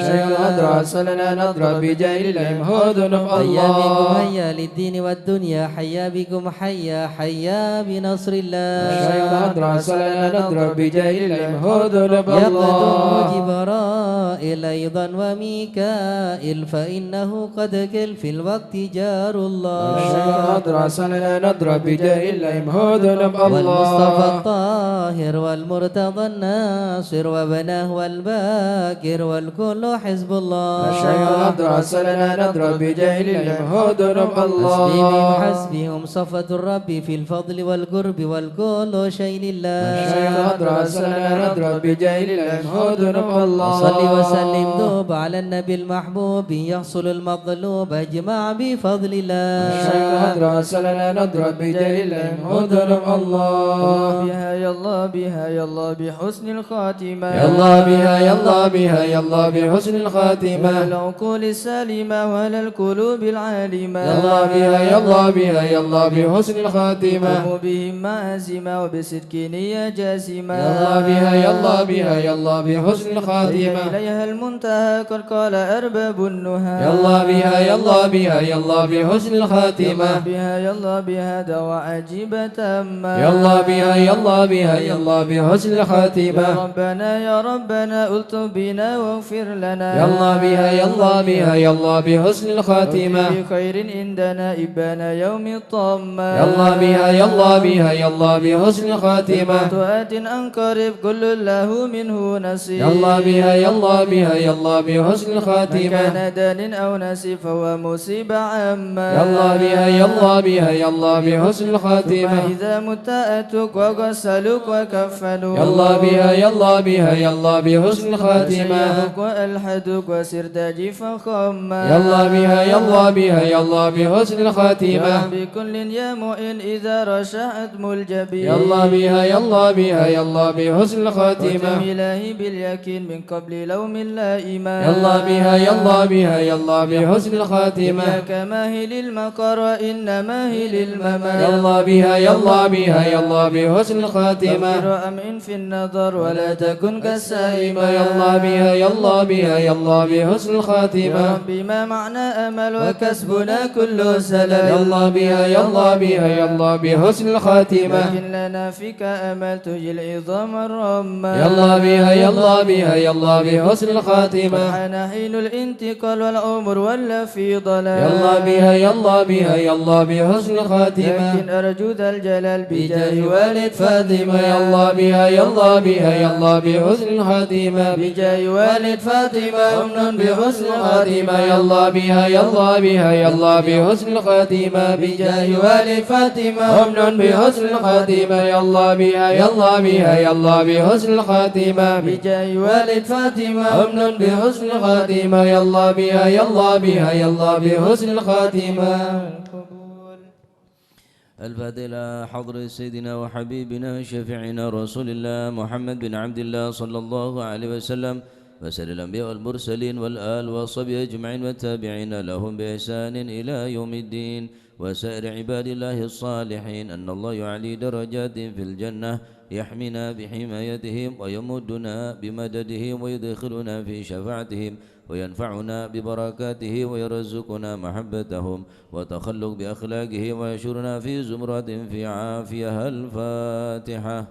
ادرس لنا نضرب بجاه الله هدنا هيا بكم الله هيا للدين والدنيا حيا بكم حيا حيا بنصر الله ادرس لنا نضرب بجاه الله هدنا يقدم الله جبرائيل أيضا وميكائيل فإنه قد كل في الوقت جار الله ادرس لنا نضرب بجاه الله هدنا والمصطفى الله الطاهر والمرتضى الناصر وبناه والباكر والكل حزب الله ادرس لنا نضرب بجاه الله هدنا حسبهم الله حسبهم صفة الرب في الفضل والقرب والكل شيء لله ادرس لنا نضرب بجاه الله هدنا الله صل وسلم دوب على النبي المحبوب يحصل المطلوب اجمع بفضل الله ادرس لنا نضرب بجاه الله هدنا الله بها يا الله بها يا الله بحسن الخاتمة يا الله بها يا الله بها يا الله بحسن الخاتمة العقول السالمة وعلى القلوب العالمة يا الله بها يا الله بها يا الله بحسن الخاتمة قوموا بهم معازمة وبصدق نية جاسمة يا الله بها يا الله بها يا الله بحسن الخاتمة إليها المنتهى قد قال أرباب النهى يا الله بها يا الله بها يا الله بحسن الخاتمة بها يا الله بها دواء عجيبة تامة يا الله بها يا الله بها يا الله بحسن يا الخاتمة ربنا يا ربنا ألطف بنا واغفر لنا يا الله بها يا الله بها يا الله بحسن الخاتمة بخير عندنا إبانا يوم الطامة يا الله بها يا الله بها يا الله بحسن الخاتمة فتوات أنقرب كل له منه نصيب يا الله بها يا الله بها يا الله بحسن من الخاتمة كان دان أو نسي فهو مصيبة عامة يا الله بها يا الله بها يا الله بحسن الخاتمة إذا مت أتوك وغسلوك وكفنوك يا الله بها يا الله بها يا الله بحسن الخاتمة وسيبوك وألحدوك وسرت جيفا خما يا الله بها يا الله بها يا الله بحسن الخاتمة بكل يا مؤن إذا رشحت الجبين يا الله بها يا الله بها يا الله بحسن الخاتمة إلهي باليقين من قبل لوم لا إيمان يا الله بها يا الله بها يا الله بحسن الخاتمة إياك ماهل المقر وإنما هي للممات يا الله بها يا الله بها يا الله بحسن الخاتمة غير أمن في النظر ولا تكن كالسائمة يا الله بها يا الله بها يا الله بحسن يا الخاتمة ربي ما معنى أمل وكسبنا كل سلام يا الله بها يا الله بها يا الله بحسن الخاتمة لكن لنا فيك أمل تجي العظام الرمى يا الله بها يا الله بها يا الله بحسن الخاتمة حان حين الانتقال والعمر ولا في ضلال يا الله بها يا الله بها يا الله بحسن الخاتمة لكن أرجو ذا الجلال بجاه والد فاطمة يا الله بها يا الله بها يا الله بحسن الخاتمة بجاه والد فاطمة أمن بحسن الخاتمة يا الله بها يا الله بها يا الله بحسن الخاتمة بجاه والد فاطمة أمن بحسن الخاتمة يا الله بها يا الله بها يا الله بحسن الخاتمة بجاه والد فاطمة أمن بحسن الخاتمة يا الله بها يا الله بها يا الله بحسن الخاتمة الفاتحة حضرة سيدنا وحبيبنا شفيعنا رسول الله محمد بن عبد الله صلى الله عليه وسلم وسائر الأنبياء والمرسلين والآل والصحبه أجمعين والتابعين لهم بإحسان إلى يوم الدين وسائر عباد الله الصالحين أن الله يعلي درجات في الجنة يحمينا بحمايتهم ويمدنا بمددهم ويدخلنا في شفاعتهم وينفعنا ببركاته ويرزقنا محبتهم وتخلق بأخلاقه ويشرنا في زمرة في عافية. الفاتحة.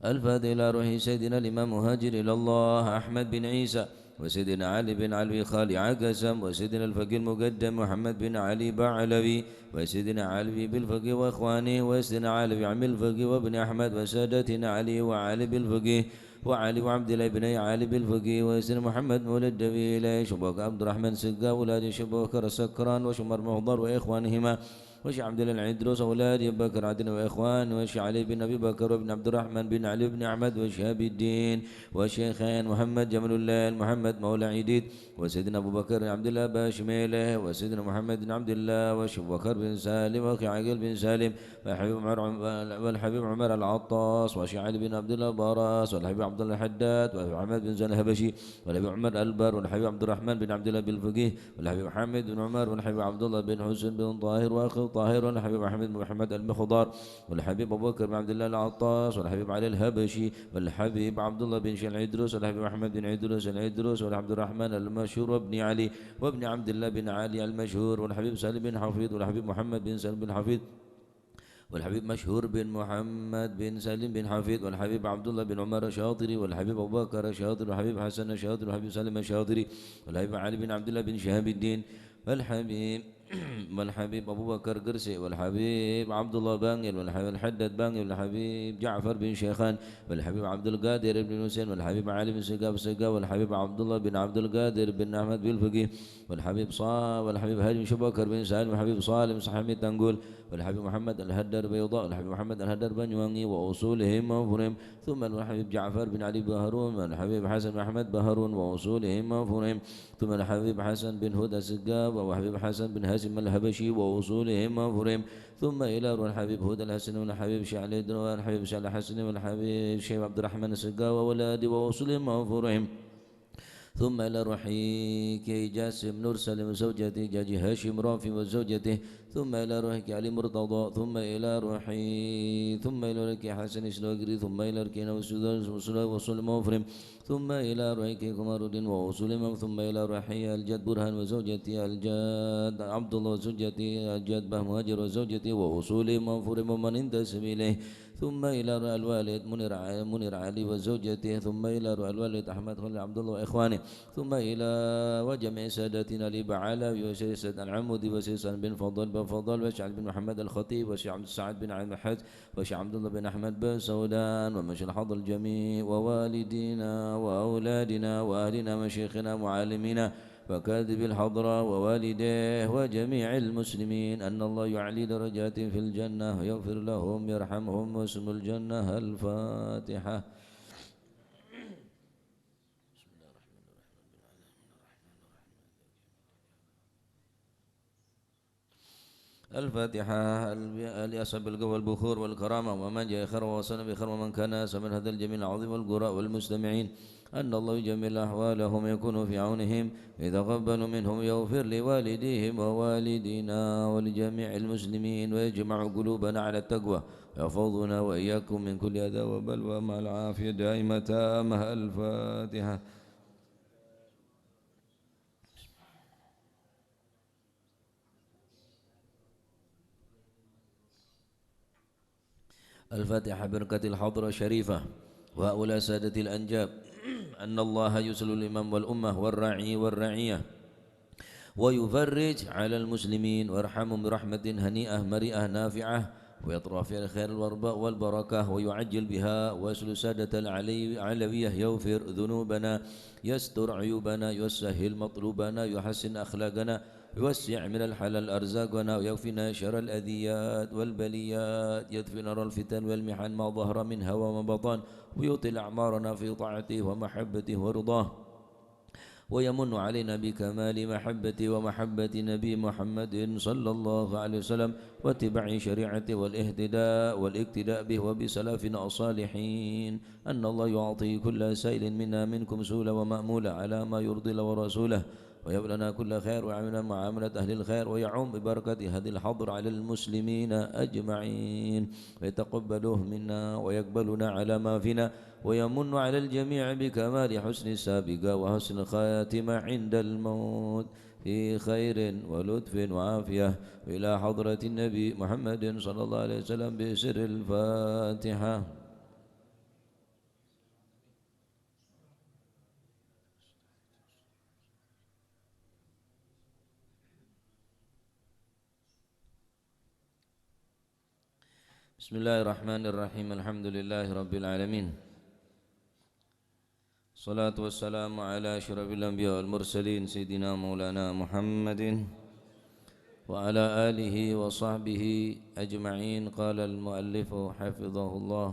الفاتحة إلى روح سيدنا الإمام مهاجر إلى الله أحمد بن عيسى وسيدنا علي بن علوي خالي عقسم وسيدنا الفقيه المقدم محمد بن علي بعلوي وسيدنا علوي بالفقيه وإخوانه وسيدنا علي عم الفقيه وابن أحمد وسادتنا علي وعلي بالفقيه وعلي وعبد الله بن علي بالفقيه وسيدنا محمد مولد دبيلي شبوك عبد الرحمن سقا ولاد شبوك سكران وشمر مهضر وإخوانهما وشيخ عبد الله العدروس أولاد أبي بكر عدن وإخوان وشيخ علي بن أبي بكر وابن عبد الرحمن بن علي بن أحمد وشهاب الدين وشيخين محمد جمال الله محمد مولى عيديد وسيدنا أبو بكر بن عبد الله باشميله وسيدنا محمد بن عبد الله وشيخ بكر بن سالم وأخي عقيل بن سالم والحبيب عمر العطاس وشيخ علي بن عبد الله باراس والحبيب عبد الله الحداد ومحمد بن زين الهبشي والحبيب عمر البر والحبيب عبد الرحمن بن عبد الله بن الفقيه والحبيب محمد بن عمر والحبيب عبد الله بن حسن بن طاهر واخي طاهر والحبيب محمد بن محمد المخضار والحبيب ابو بكر بن عبد الله العطاس والحبيب علي الهبشي والحبيب عبد الله بن شيخ العدروس والحبيب محمد بن عدروس العدروس والعبد الرحمن المشهور وابن علي وابن عبد الله بن علي المشهور والحبيب سالم بن حفيظ والحبيب محمد بن سالم بن حفيظ والحبيب مشهور بن محمد بن سالم بن حفيظ والحبيب عبد الله بن عمر الشاطري والحبيب أبو بكر الشاطري والحبيب حسن الشاطري والحبيب سالم الشاطري والحبيب علي بن عبد الله بن شهاب الدين والحبيب أبو بكر قرسي والحبيب عبد الله بانجل والحبيب الحداد بانجل والحبيب جعفر بن شيخان والحبيب عبد القادر بن حسين والحبيب علي بن سقا والحبيب عبد الله بن عبد القادر بن أحمد بن الفقيه والحبيب والحبيب هادي بن شبكر بن سالم والحبيب صالم صحمي تنقول والحبيب محمد الهدر بيضاء والحبيب محمد الهدر بن يواني وأصولهم مفهوم ثم الحبيب جعفر بن علي بهرون والحبيب حسن بن أحمد بهرون وأصولهم مفهوم ثم الحبيب حسن بن هدى سقاب والحبيب حسن بن هاشم الهبشي وأصولهم مفهوم ثم إلى الحبيب هدى الحسن والحبيب شعلي والحبيب شعل الحسن والحبيب شيخ عبد الرحمن السقاب وولادي وأصولهم مفهوم ثم إلى روحي كي جاسم نور سالم وزوجته جاجي هاشم رافي وزوجته ثم إلى روحك علي مرتضى ثم إلى روحي ثم إلى روحك حسن إسلاقري ثم إلى ركينا وصول موفرم ثم إلى روحك كمار الدين ووصول ثم إلى روحي الجد برهان وزوجتي الجد عبد الله وزوجتي الجد به مهاجر وزوجتي ووصول موفرم ومن انتسب إليه ثم إلى الوالد منير علي وزوجته ثم إلى الوالد أحمد خليل عبد الله وإخوانه ثم إلى وجميع سادتنا لبعلاوي وسيد العمود وسيد بن فضل وشعب بن محمد الخطيب وشيخ عبد السعد بن عبد الحج وشيخ عبد الله بن أحمد بن سودان ومشي الحظ الجميع ووالدينا وأولادنا وأهلنا مشيخنا معلمينا وكاذب الحضرة ووالديه وجميع المسلمين أن الله يعلي درجات في الجنة ويغفر لهم يرحمهم واسم الجنة. الفاتحة. الفاتحة. لأصحاب القوى والبخور والكرامة ومن جاء خير ووصلنا بخير ومن كان سمن هذا الجميل العظيم والقراء والمستمعين أن الله يجمل أحوالهم يكون في عونهم يتقبل منهم يغفر لوالديهم ووالدينا ولجميع المسلمين ويجمع قلوبنا على التقوى يحفظنا وإياكم من كل أذى وبلوى مع العافية دائمة تامة. الفاتحة. الفاتحة. بركة الحضرة الشريفة وهؤلاء سادة الأنجاب أن الله يسل الإمام والأمة والراعي والرعية ويفرج على المسلمين ويرحمهم برحمة هنيئة مريئة نافعة ويطرح فيها الخير والبركة ويعجل بها ويسل سادة العلوية يغفر ذنوبنا يستر عيوبنا يسهل مطلوبنا يحسن أخلاقنا يوسع من الحلال أرزاقنا ويكفينا شر الأذيات والبليات يدفي نار الفتن والمحن ما ظهر منها وما بطن ويطيل أعمارنا في طاعته ومحبته ورضاه ويمن علينا بكمال محبته ومحبة نبي محمد صلى الله عليه وسلم واتباع شريعته والاهتداء والاقتداء به وبسلفنا الصالحين أن الله يعطي كل سائل منا منكم سولا ومأمولا على ما يرضي الله ورسوله ويبلنا كل خير ويعملنا معاملة أهل الخير ويعم ببركة هذه الحضر على المسلمين أجمعين ويتقبله منا ويقبلنا على ما فينا ويمن على الجميع بكمال حسن السابقة وحسن الخاتمة عند الموت في خير ولطف وعافية إلى حضرة النبي محمد صلى الله عليه وسلم بسر الفاتحة. بسم الله الرحمن الرحيم. الحمد لله رب العالمين الصلاة والسلام على أشرف الأنبياء والمرسلين سيدنا مولانا محمد وعلى آله وصحبه أجمعين. قال المؤلف حفظه الله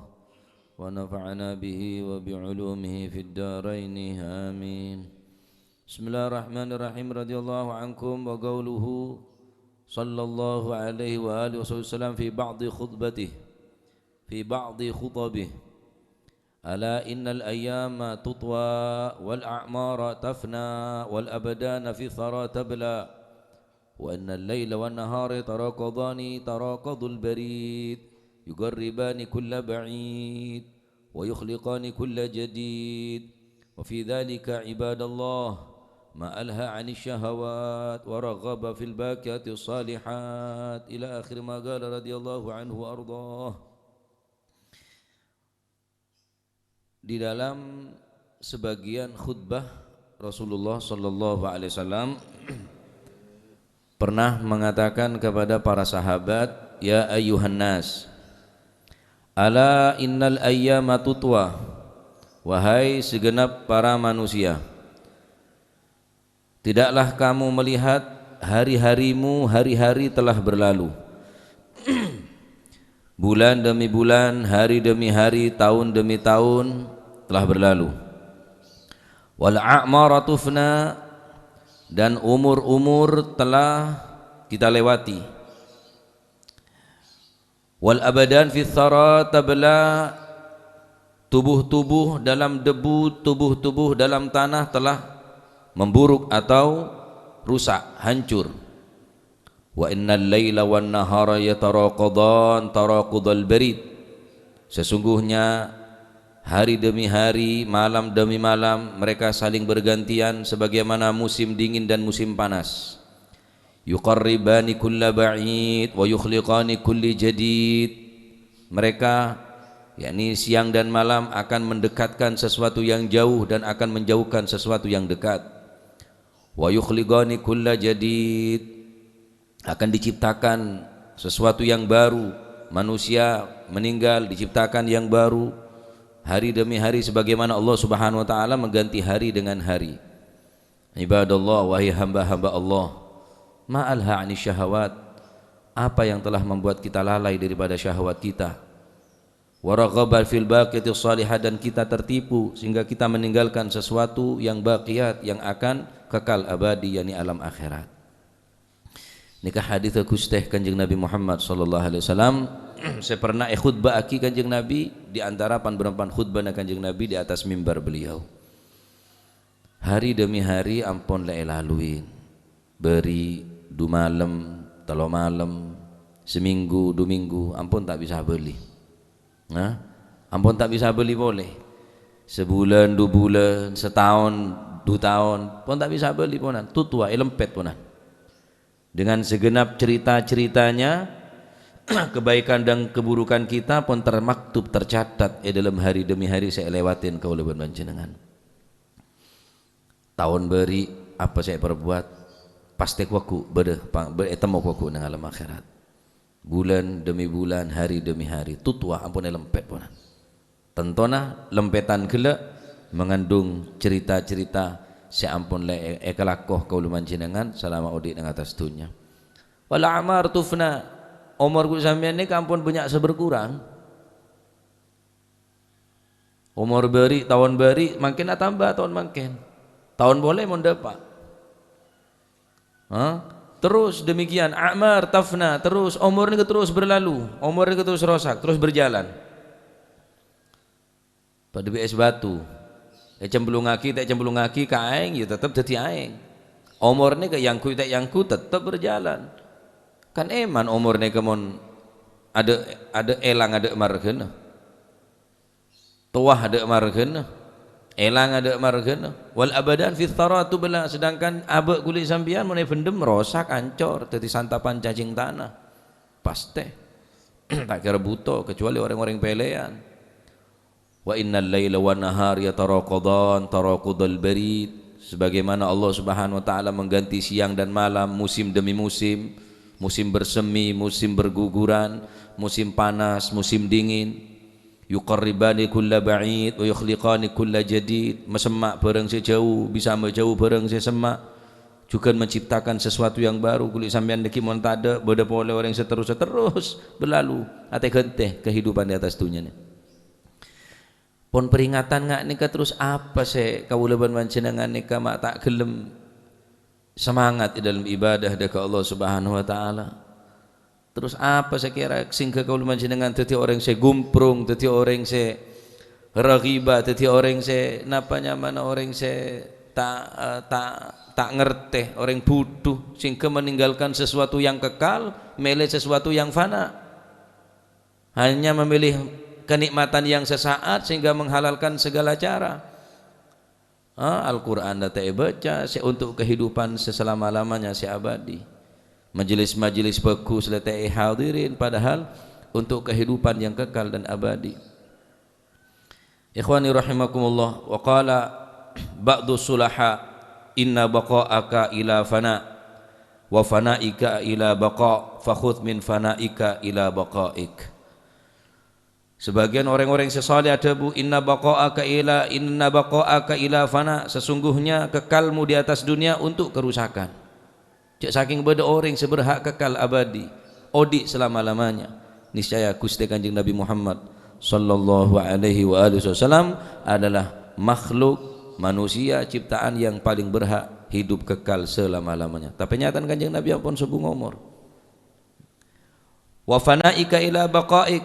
ونفعنا به وبعلومه في الدارين آمين. بسم الله الرحمن الرحيم. رضي الله عنكم. وقوله صلى الله عليه وآله وسلم في بعض خطبه ألا إن الأيام تطوى والأعمار تفنى والأبدان في الثرى تبلى وأن الليل والنهار تراقض البريد يقربان كل بعيد ويخلقان كل جديد وفي ذلك عباد الله ما ألهى عن الشهوات ورغب في الباكيات الصالحات إلى آخر ما قال رضي الله عنه وأرضاه. Di dalam sebagian khutbah Rasulullah sallallahu alaihi wasallam pernah mengatakan kepada para sahabat, ya ayyuhan nas, ala innal ayyama tutwa, wahai segenap para manusia, tidaklah kamu melihat hari-harimu, hari-hari telah berlalu. Bulan demi bulan, hari demi hari, tahun demi tahun telah berlalu. Wal a'mara tufna, dan umur-umur telah kita lewati. Wal abadan fi thara tabla, tubuh-tubuh dalam debu, tubuh-tubuh dalam tanah telah memburuk atau rusak, hancur. Wa innal laila wan nahara yataraqadan taraqudal barid, sesungguhnya hari demi hari, malam demi malam mereka saling bergantian sebagaimana musim dingin dan musim panas. Yuqarribani kulla ba'id wa yukhliqani kulli jadid, mereka yakni siang dan malam akan mendekatkan sesuatu yang jauh dan akan menjauhkan sesuatu yang dekat. Wa yukhliqani kulla jadid, akan diciptakan sesuatu yang baru. Manusia meninggal, diciptakan yang baru hari demi hari, sebagaimana Allah Subhanahu wa taala mengganti hari dengan hari. Ibadallah, wahai hamba-hamba Allah, ma alha 'ani syahawat, apa yang telah membuat kita lalai daripada syahwat kita. Wa raghaba fil baqiyati shalihat, dan kita tertipu sehingga kita meninggalkan sesuatu yang baqiyat, yang akan kekal abadi, yakni alam akhirat. Nikah hadis kusteh Kanjeng Nabi Muhammad sallallahu alaihi wasallam. Saya pernah khutbah aki Kanjeng Nabi, di antara pan-berampan khutbah Kanjeng Nabi di atas mimbar beliau. Hari demi hari ampun le laluin, beri du malam, telo malam, seminggu, 2 minggu, ampun tak bisa beli. Nah, ampun tak bisa beli boleh. Sebulan, 2 bulan, setahun, 2 tahun, pun tak bisa beli ponan. Tutua elempet ponan. Dengan segenap cerita-ceritanya, kebaikan dan keburukan kita pun termaktub, tercatat dalam hari demi hari saya lewatin kau leban panjenengan. Tahun beri apa saya perbuat, pasti waku bertemu waku dengan alam akhirat. Bulan demi bulan, hari demi hari, tutwa ampun lempet ponan. Tentona lempetan kelak mengandung cerita-cerita si ampun le ekalakoh kau luman jenengan selama audit dengan atas dunia. Wal amar tufna, umur ku sampean ni kampun banyak seberkurang. Umur beri, tahun beri makin tambah, tahun makin. Tahun boleh mau dapat. Terus demikian amar tafna, terus umur ni terus berlalu, umur ni terus rosak, terus berjalan. Pada BS batu cemplung aki tak cemplung aki ke aing, ya tetap jadi aing. Umur ni ke yangku tak yangku tetap berjalan. Kan eman umur ni kemon ada elang ada margen, tuah ada margen, elang ada margen. Wal abadan fi tharatu bela, sedangkan abek kulit sambian mun pendem rosak hancur jadi santapan cacing tanah. Pasti tak kira buta kecuali orang-orang pelean. Wa innal laila wan nahar yataraqadan taraqudal barid, sebagaimana Allah Subhanahu wa taala mengganti siang dan malam, musim demi musim, musim bersemi, musim berguguran, musim panas, musim dingin. Yuqarribani kulla ba'id wa yukhliqani kulla jadid, mesemak barang sejauh bisa menjauh barang sesemak, juga menciptakan sesuatu yang baru. Kulit sampean deki mon tade beda boleh orang seterus berlalu ate genteh kehidupan di atas dunia ni. Pon peringatan ngak nika terus apa sih kawula panjenengan nika mak tak gelem semangat di dalam ibadah dekat Allah Subhanahu wa taala. Terus apa saya kira sehingga kawula panjenengan dadi orang saya gumprung, dadi orang saya raghibah, dadi orang saya napanya mana orang saya tak ngerti, orang bodoh sehingga meninggalkan sesuatu yang kekal, milih sesuatu yang fana, hanya memilih kenikmatan yang sesaat sehingga menghalalkan segala cara. Al-Quran datang baca untuk kehidupan seselama-lamanya, si abadi. Majelis-majelis bagus letai hadirin, padahal untuk kehidupan yang kekal dan abadi. Ikhwani rahimakumullah, wa qala ba'du sulaha inna baqa'aka ila fana wa fana'ika ila baqa' fakhudh min fana'ika ila baqa'ik. Sebagian orang-orang sesalih ada bu, inna baqa'aka ila fana, sesungguhnya kekalmu di atas dunia untuk kerusakan. Cek saking beda orang seberhak kekal abadi odi selama-lamanya. Niscaya Gusti Kanjeng Nabi Muhammad sallallahu alaihi wasallam adalah makhluk manusia ciptaan yang paling berhak hidup kekal selama-lamanya. Tapi nyatan Kanjeng Nabi ampun sebung umur. Wa fanaika ila baqaik,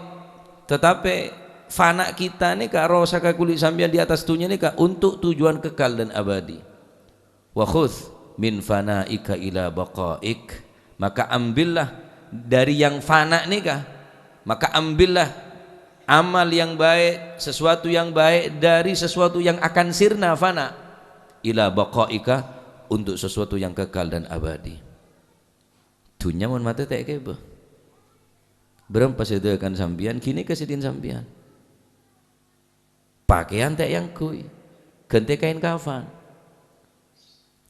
tetapi fana kita ni ka rosa ka kulit sambian di atas dunia ni ka untuk tujuan kekal dan abadi. Wa khudh min fanaika ila baqaik, maka ambillah dari yang fana ni ka, maka ambillah amal yang baik, sesuatu yang baik dari sesuatu yang akan sirna fana, ila baqaika, untuk sesuatu yang kekal dan abadi. Dunia mun mate tak kebe berempat sedekan sambian kini kesidin sambian pakaian tak yang kui, ganti kain kafan,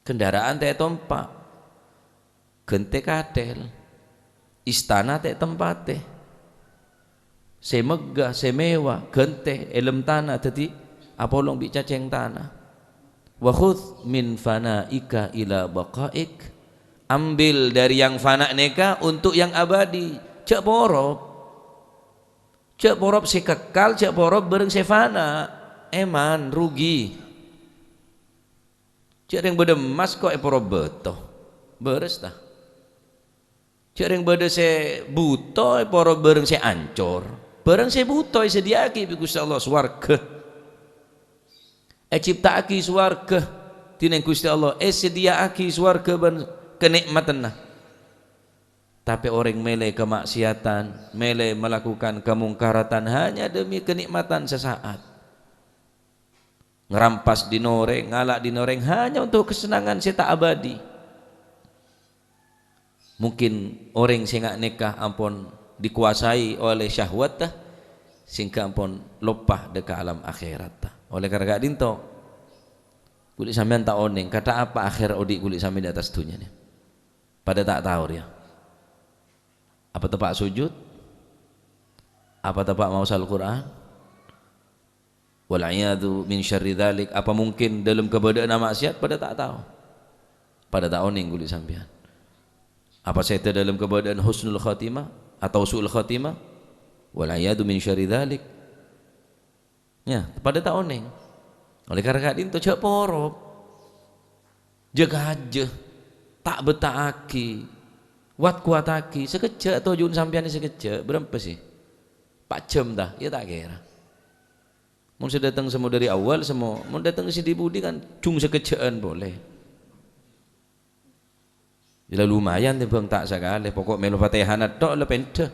kendaraan tak tompak, ganti katel, istana tak tempate, semegah semewah, ganti elem tanah tadi apolong bicaceng tanah. Wa khudh min fanaika ila baqaik, ambil dari yang fana neka untuk yang abadi. Cek porop si kekal, cek porop bareng si fana, eman rugi. Cek yang beda emas kok porop beto beres dah. Cek yang beda si buto porop bareng si ancor, bareng si buto sediaki bi Gusti Allah swarga. Ciptaaki swarga tineng Gusti Allah, sediaaki swarga ben kenikmatan nah. Tapi orang mele kemaksiatan, mele melakukan kemungkaratan hanya demi kenikmatan sesaat, ngerampas dinoreng, ngalak dinoreng hanya untuk kesenangan seta abadi. Mungkin orang sing ngak nikah ampun dikuasai oleh syahwat tah, sehingga ampun lopah dekat alam akhirat tah. Oleh karena dinto kulit sampean tak oneng kata apa akhir odik kulit sampean di atas dunia ni, pada tak tahu dia. Apa tepak sujud? Apa tepak mausal Quran? Wal'iyadu min syarri dhalik. Apa mungkin dalam keberadaan maksiat? Pada tak tahu, pada tak oning kulit sampean. Apa saya dalam keberadaan husnul khatimah atau su'ul khatimah? Wal'iyadu min syarri dhalik. Ya, pada tak oning. Oleh karena itu cak porop, jaga aja, tak betaaki, wat kuataki, sekejap atau jun sampean sekejap, berapa sih? 4 jam dah, ya tak kira. Mau sudah datang semua dari awal semua, mau datang ke Sidi Budi kan, cung sekejaan boleh. Bila lumayan tu bang tak sekali, pokok melu Fatihanat tok le pente.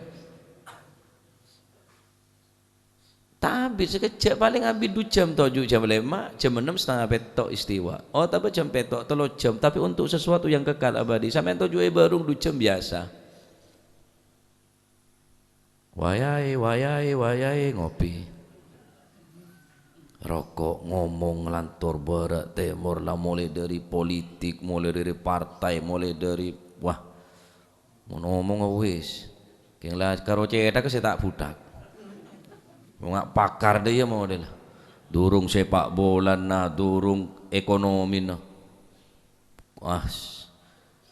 Tak habis sekejap, paling habis 2 jam, 7 jam 5, jam 6 setengah petok istiwa. Oh tapi jam petok 3 jam, tapi untuk sesuatu yang kekal abadi. Sampai 7 barung 2 jam biasa. Wayai ngopi, rokok, ngomong ngelantur barat timur lah, mulai dari politik, mulai dari partai, mulai dari wah mau ngomong wis keng lah karo cetak saya tak budak. Nggak pakar dia mau dia, durung sepak bola nah, durung ekonomi nah,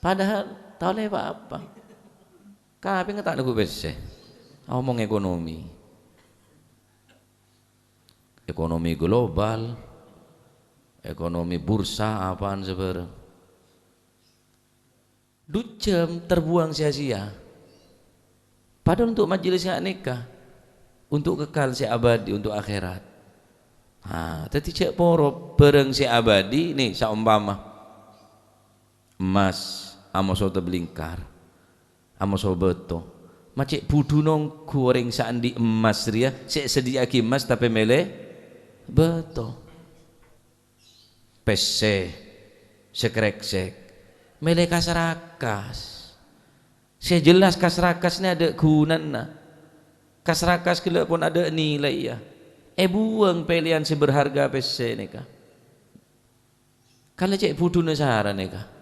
Padahal tahu le apa? Kape ngetak lagu bese. Ngomong ekonomi. Ekonomi global, ekonomi bursa apaan sebenarnya. Jam terbuang sia-sia. Padahal untuk majelis nikah, untuk kekal si abadi, untuk akhirat. Nah, tadi cek poro bareng si abadi nih saumpama emas amo soto belingkar, amo sobeto. Macek budu nong goreng sandi emas ria, sek sedia ki emas tapi mele beto. Pese sekreksek mele kasrakas. Saya jelas kasrakas ini ada gunanya. Kasrakas kala pun ada nilai ya. Buang pilihan seberharga pese nika. Kalau cek budu nasara nika.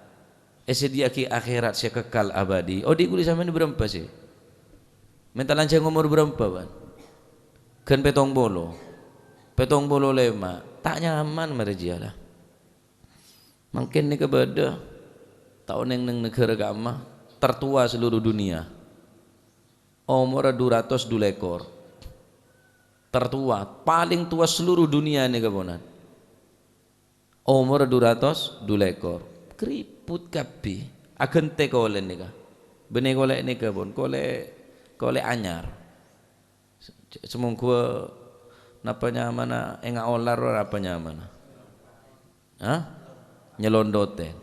Sedia ki akhirat saya kekal abadi. Oh di kulit sama ini berapa sih? Minta lancang umur berapa ban? Kan petong bolo lema. Tak nyaman mereka lah. Mungkin nika beda. Tahun yang negara agama tertua seluruh dunia. Umur 202 ekor. Tertua, paling tua seluruh dunia nih kabonan. Umur 202 ekor. Keriput kapi. Agente kolen nih ka. Bene kolek nih kabon. Kolek anyar. Semungkua napanya mana enggak olar apanya mana. Hah? Nyelondote.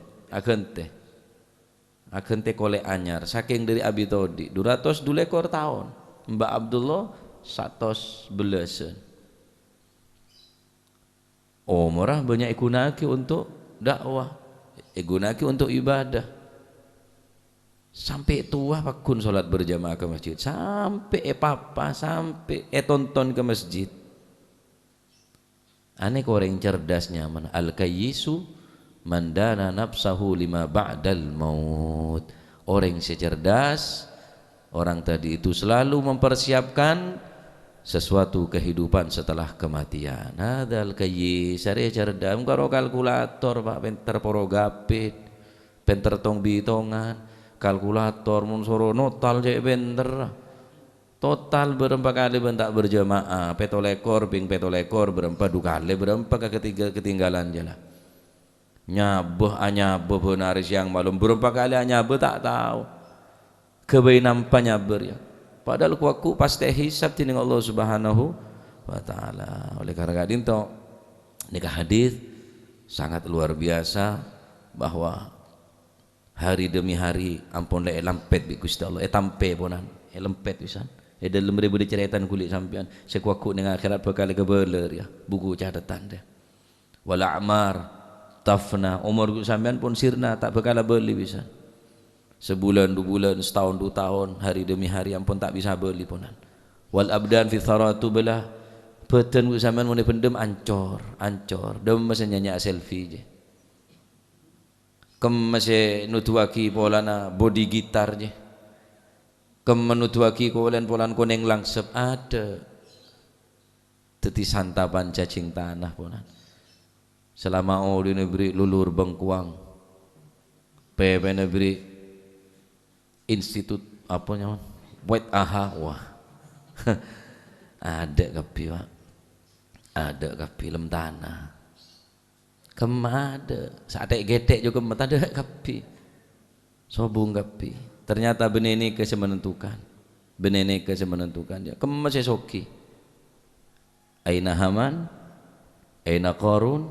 Agente kolek anyar. Saking dari Abi Todi. 202 ekor tahun. Mbak Abdullah 111. Murah banyak ikunaki untuk dakwah, ikunaki untuk ibadah. Sampai tua pakun sholat berjamaah ke masjid, sampai papa, sampai tonton ke masjid. Aneh orang cerdasnya mana? Al-kayyisu mandana nafsahu lima ba'dal maut. Orang secerdas, orang tadi itu selalu mempersiapkan sesuatu kehidupan setelah kematian. Hadal kayyis sare cerdam karo kalkulator Pak penter porogapit penter tong bitongan kalkulator mun soro notal cek penter total berempat kali bentak berjamaah petolekor ping petolekor berempat dukale berempat ketinggalan jala nyabuh anyabuh benaris yang malum berempat kali anyabuh tak tahu kebaik nampaknya ya. Padahal kuaku pasti hisab tining Allah Subhanahu wa taala. Oleh karena itu nikah hadis sangat luar biasa bahwa hari demi hari ampun le lampet bi Gusti Allah tampe ponan lempet pisan. Dalam ribu diceritaan kulit sampean sekuaku ning akhirat bakal kebeler ya buku catatan deh. Wal a'mar tafna umur sampean pun sirna tak bakal beli bisa. Sebulan, 2 bulan, setahun, 2 tahun, hari demi hari ampun tak bisa beli ponan. Wal abdan fi tharatu belah beten ku sampean mun pendem ancor, dem masih nyanyi selfie je. Kem masih nutuaki polana body gitar je. Kem menutuaki polan koneng langsep ada. Teti santapan cacing tanah ponan. Selama di negeri lulur bengkuang. Pepe negeri institut apa nyaman buat wah ada kapi Pak ada kapi lem tanah kemada saat gedek juga kemata ada kapi sobung kapi ternyata benene ke semenentukan ya kemasih soki aina Haman aina Qarun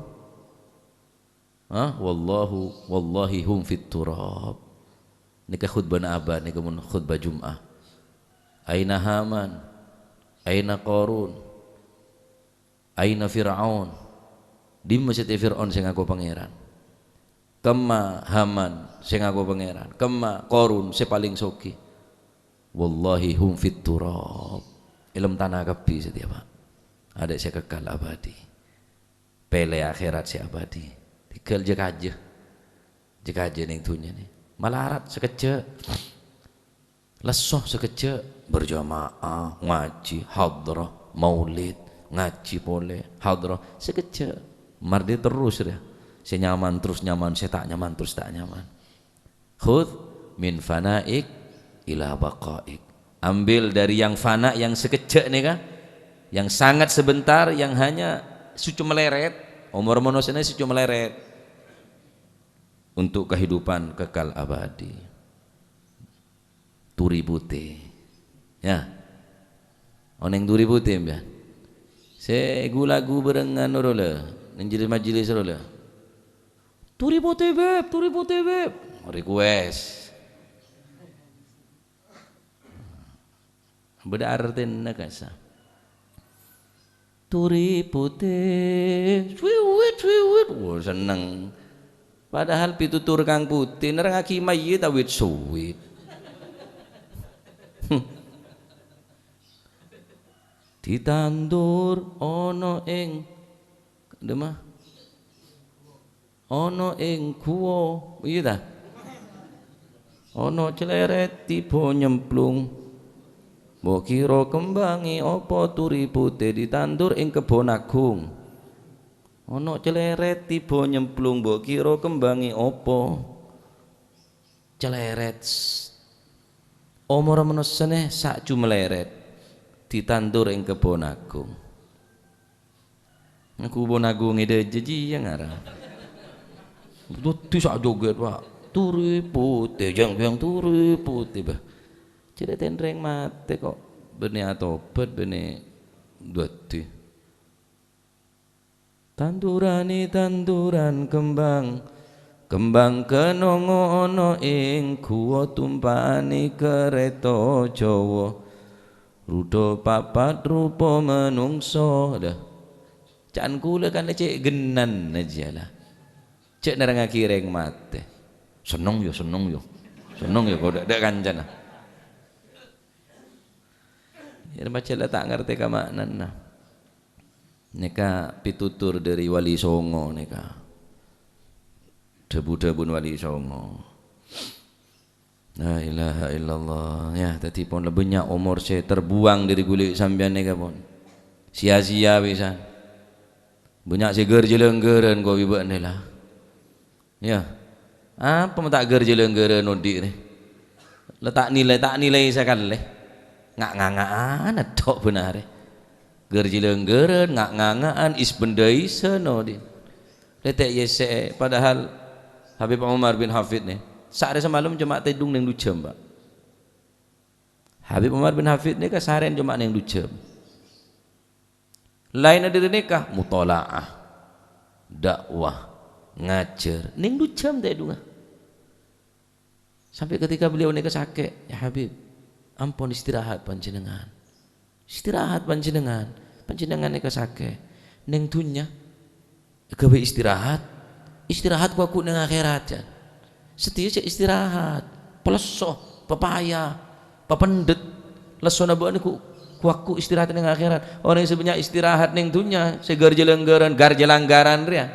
wallahi hum fit turab. Nika khutbah abad nika mun khutbah Jum'ah. Aina Haman, aina Qarun, aina Fir'aun. Di masjid Fir'aun sing aku pangeran. Kema Haman sing aku pangeran. Kema Qarun se paling soki. Wallahi hum fit turab. Ilmu tanah kapi setiap Pak. Ada saya kekal abadi. Pele akhirat si abadi. Tikel jekaje ning dunya ni. Malarat sekecek lesoh sekecek berjamaah ngaji hadrah maulid ngaji boleh hadrah sekecek mardi terus ya saya nyaman terus nyaman saya tak nyaman terus tak nyaman Khudh min fanaik ila baqaik. Ambil dari yang fana, yang sekejap nih kah, yang sangat sebentar, yang hanya sucu meleret, umur manusia sucu meleret, untuk kehidupan kekal abadi. Turi putih, ya. Oneng turi putih ya. Se lagu berengan rola, menjadi majelis rola. Turi putih beb, request. Berartin nakasa turi putih swiwit wah seneng padahal pitutur kang putih nerang aki mayi tawit suwit ditandur ono ing demah ono ing kuwo iya ta ono celeret tiba nyemplung. Mbok kira kembangi apa turi putih ditandur ing kebon agung. Ana celeret tiba nyemplung mbok kira kembangi apa. Celeret. Omor menusane sak meleret ditandur ing kebon agung. Kebon agung ide jeji yang arah. Betul sak joget Pak. Turi putih jang turi putih bah. Tidak tenreng mate kok bene atobat bene duati tanduran kembang kenongo ono ing kuwo tumpani kereta Jawa ruda papat rupa menungso dah can kula kan cek genan aja lah cek nerang kireng mate seneng yo kok dak kancan lah. Ya baca lah tak ngerti ka makna neka pitutur dari Wali Songo neka debu-debun Wali Songo la ilaha illallah ya tadi pun lebihnya umur saya terbuang dari kulit sambian neka pun sia-sia bisa banyak seger jelenggeran kau ibu ni lah ya apa tak ger jelenggeran nodik ni letak nilai sekali ngak-ngangaan adok benar gerjilenggeran ngak-ngangaan isbendai seno di letek yese padahal Habib Umar bin Hafid nih sehari semalam cuma tedung neng 2 jam Pak Habib Umar bin Hafid nih keseharian cuma neng 2 jam lain ada nikah mutolaah dakwah ngajar neng 2 jam tedung sampai ketika beliau nikah sakit ya Habib ampun istirahat panjenengan ini kesake neng dunya gawe istirahat ku aku neng akhirat ya setia cek istirahat pelesoh pepaya pependet leso nabo ku aku istirahat neng akhirat orang yang sebanyak istirahat neng dunya segar jelanggaran ria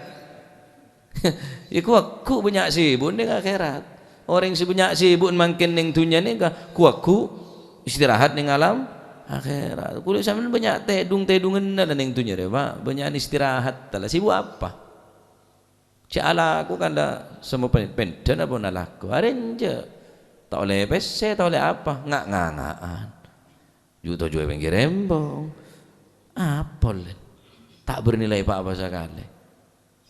iku aku banyak sibuk neng akhirat orang yang sebanyak sibuk makin neng dunya nih ku aku istirahat ning alam akhirat. Kulit sampean banyak tedungan dan ning dunya deh, Pak. Banyak istirahat tala sibuk apa? Cak ala aku kan dah semua pendan apa nalaku. Arenje. Tak oleh PC, tak oleh apa? Ngak-ngangaan. Juta jual pinggir rembong. Apa le? Tak bernilai apa sekali.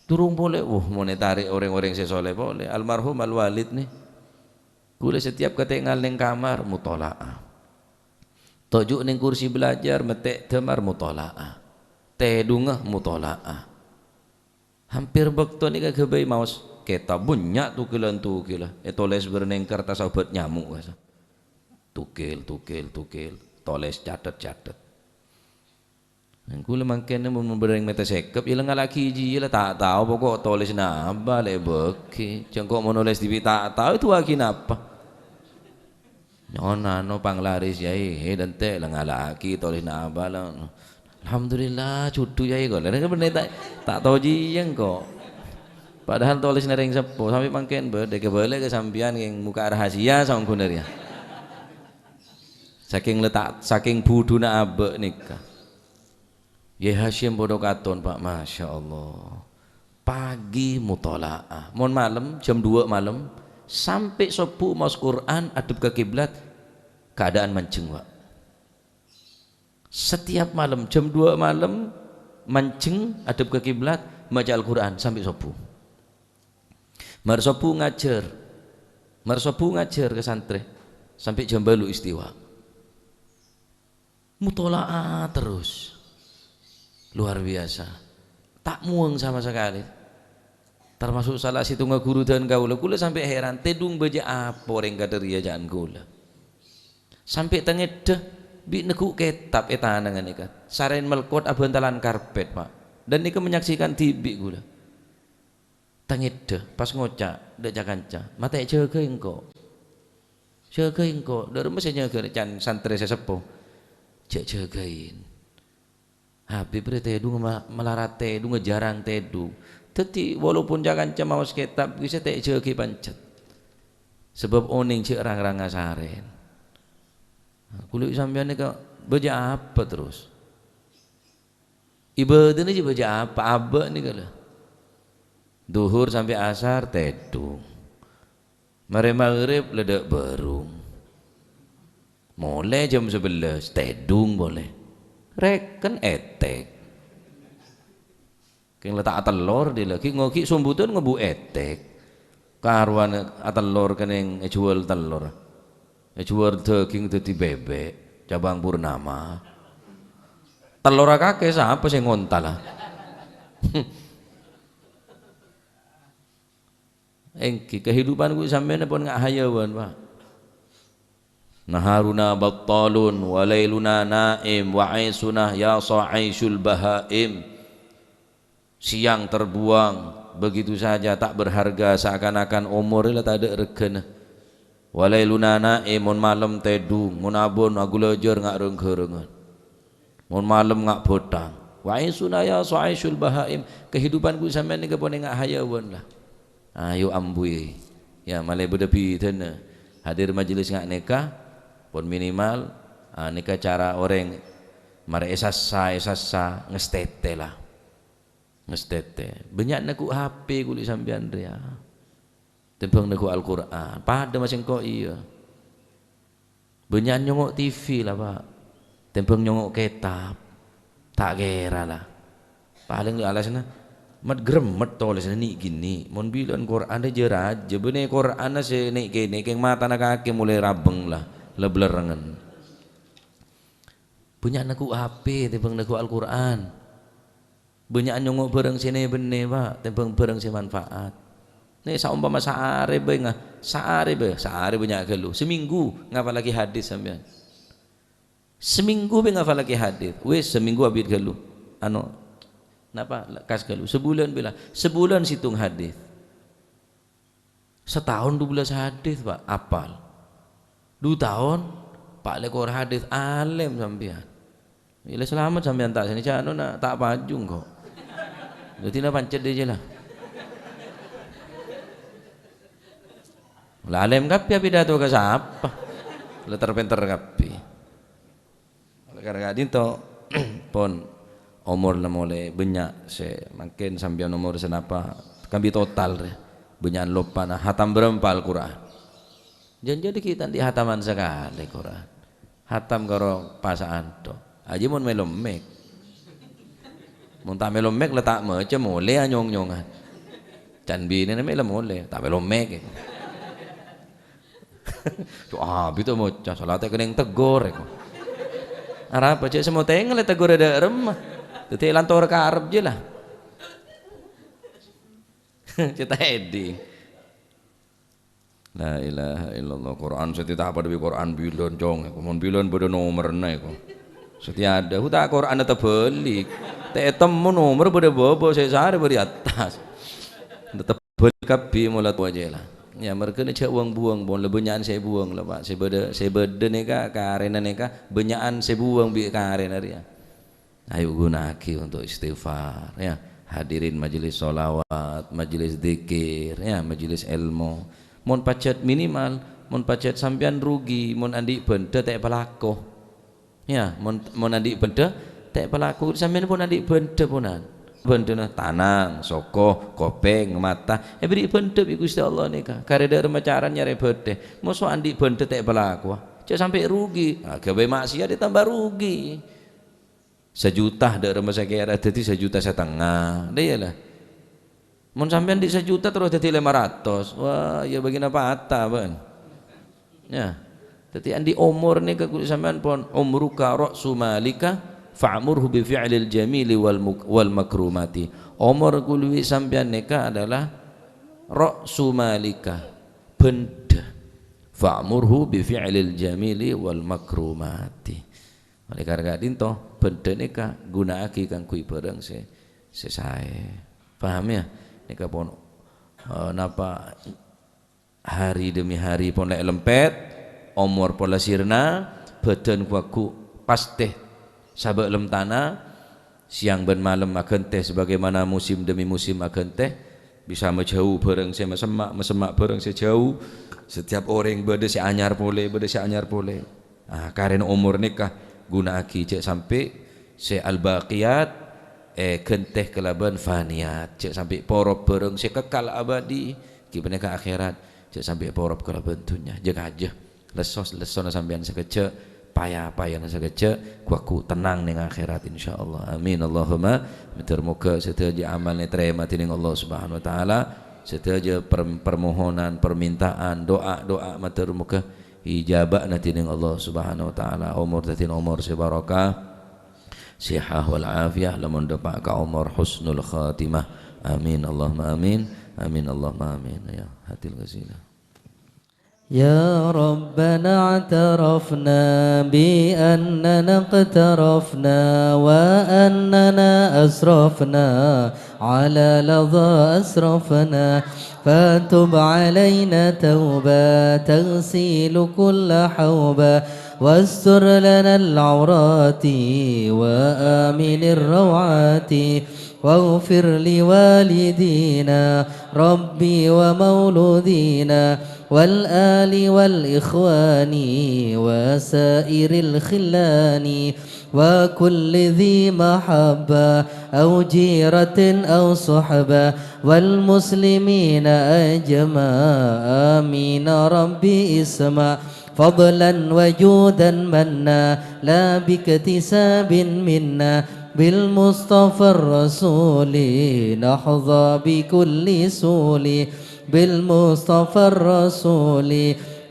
Turung boleh, mau tarik orang-orang sesoleh boleh. Almarhum Al-Walid nih. Kulit setiap ketinggal ning kamar mutolaah. Tojuk ning kursi belajar metek temar mutolaah tedungah mutolaah hampir bekto ni kebai maus kita bunyak tukilan toles berneng kertas obat nyamuk kasa tukil toles catet kula mangkene mun bereng meta sekep ilang laki ji lah tak tahu pokok toles napa le beki jengkok menulis di tak tahu itu lagi napa Nona no panglaris yai dan teh lengalaki toleh na abala alhamdulillah cutu yai kok lain kan bener tak tahu jieng kok padahal tulis nering sepo sampai mangken berde kebalik ke sampian yang muka rahasia sama kunernya saking buduna abe nikah Ye Hashim bodoh katon Pak Masya Allah pagi mutolaah mohon malam jam 2 malam sampai sopu mas Quran adep ke kiblat keadaan mancing Pak. Setiap malam jam 2 malam mancing adep ke kiblat baca Al-Quran sampai sopu. Marsopu ngajar ke santri sampai jam balu istiwa. Mutola'ah terus, luar biasa, tak muang sama sekali. Termasuk salah situ guru dan kaula sampai heran tedung baca apa orang kadaria jangan kaula. Sampai tengedah bi neguk kitab etanangan ikan sarain melkot abantalan karpet Pak, dan nika menyaksikan tibi gula tangedeh pas ngocak dak jakanca mata jaga engko dari mesti jaga can santri sesepuh jagain Habib tedung melarat tedung ngejarang tedung teti walaupun jakanca mawas kitab bisa tak jaga pancet sebab oning cek rang-rang ngasaren kulit sampean nika baca apa terus ibadah ni baca apa abah ni kala duhur sampai asar tedung mare maghrib ledak berung mulai jam 11 tedung boleh reken etek keng letak telur di lagi ngoki sumbutan ngebu etek karuan telur keneng jual telur jual daging dadi bebek cabang purnama telur kakek siapa sih ngontal lah engki kehidupanku sampeyan pun ngak hayawan Pak. Naharuna battalun wa lailuna naim wa aisuna ya sa'aisul bahaim. Siang terbuang begitu saja tak berharga seakan-akan umur lah tak ada regana. Wa lailuna naim mun malam tedung mun abon agulajar ngak reungkereungan. Mun malam ngak botang. Wa aisuna ya sa'aisul bahaim. Kehidupanku sampeyan ni pun ngak hayawan lah. Ayo ambui ya malai berdepi tena hadir majlis ngak nikah pun minimal nikah cara orang mare esassa ngestete lah ngestete banyak naku HP kulit sampean dia tembang naku Al-Quran pada masing kau iya banyak nyongok TV lah Pak tembang nyongok kitab tak kira lah paling alasnya mat gremet toles ni gini mon bilan Quran aja raja bene Quran se nek kene keng mata nak kaki mulai rabeng lah leblerengan banyak naku HP tembang naku Al-Quran banyak nyongok bareng sini bene Pak tembang bareng si manfaat nih saumpama saare be ngah saare banyak gelu seminggu ngapa lagi hadis sampean seminggu be ngapa lagi hadis wes seminggu abid gelu anu napa kas galu sebulan bila sebulan situng hadis setahun 12 hadis Pak apal 2 tahun Pak lekor hadis alim sampean ila selamat sampean tak sini cano nak tak pajung kok jadi nak pancet dia lah lah alim kapi pidato ke siapa leter-penter kapi karena dinto pon umur lah mulai banyak se makin sampai umur senapa kami total banyak lupa nah hatam berapa Al-Quran jadi kita di hataman sekali Quran hatam karo pasaan to aja mun melomek mun tak melomek letak macam mulai nyong-nyongan can bini namanya mulai tak melomek bitu mau salatnya kena yang tegur arah apa cek semua tengah tegur ada remah tetapi lantor ke Arab je lah kita heading la ilaha illallah Quran setiap apa dari Quran bilon jong mon bilon bodo nomor naik setiap ada huta Quran ada terbalik temu nomor bodo bobo saya sehari beri atas tetap balik kapi mulat wajah lah ya mereka ni cak buang bon lebenyan saya buang lah Pak saya beda neka karena neka benyan saya buang bi karena dia ayo gunaki untuk istighfar ya hadirin majelis sholawat majelis zikir ya majelis ilmu mon pacet minimal mon pacet sampean rugi mon andi benda tak pelaku ya mon andi benda tak pelaku sampean pun andi benda punan bentena tanang, soko, kopeng, mata. Beri bentep iku Gusti Allah nika. Kareda remacaran nyare bete. Mosok andi bente tek pelaku. Cek sampai rugi. Nah, gawe maksiat ditambah rugi. 1 juta dak rumah sakit dadi 1,5 juta. Dia lah. Mun sampean di 1 juta terus dadi 500. Wah, ya bagina patah, ban. Ya. Dadi andi umur nika kudu sampean pon umruka ra'su malika fa'murhu bi fi'lil jamili wal makrumati. Umur kuwi sampean nika adalah ra'su malika, benda. Fa'murhu bi fi'lil jamili wal makrumati. Oleh karena itu benda nika gunaake kang kuwi bareng sesae. Paham ya? Nika pon napa hari demi hari pon lek lempet, umur pola sirna, badan kuaku pasti sabak lem tanah, siang ben malam akan teh sebagaimana musim demi musim akan teh, bisa menjauh bareng saya mesemak bareng sejauh, setiap orang beda si anyar pole. Ah karena umur nikah guna aki cek sampai se al-baqiyat kenteh kelaban faniyat, cek sampai porop bareng se kekal abadi gimana ke akhirat, cek sampai porop kelaban dunya jaga aja lesos sampean sekecek payah na sekecek kuaku tenang ning akhirat insyaallah. Amin Allahumma. Muga sedaya amalnya terima tining Allah Subhanahu wa taala, sedaya permohonan permintaan doa matur muga ijabah tining Allah Subhanahu wa taala. Umur datin umur sebarakah, sihah wal afiyah, lamun dapat ka umur husnul khatimah. Amin Allahumma amin. Amin Allahumma amin. Ya hatil ghazila. يا ربنا اعترفنا بأننا اقترفنا وأننا أسرفنا على لظى أسرفنا فتب علينا توبة تغسل كل حوبة واستر لنا العورات وآمن الروعات واغفر لوالدينا ربي ومولودينا والآل والإخوان وسائر الخلان وكل ذي محبة أو جيرة أو صحبة والمسلمين أجمع. آمين ربي اسمع فضلا وجودا منا لا باكتساب منا بالمصطفى الرسول نحظى بكل سول بالمصطفى الرسول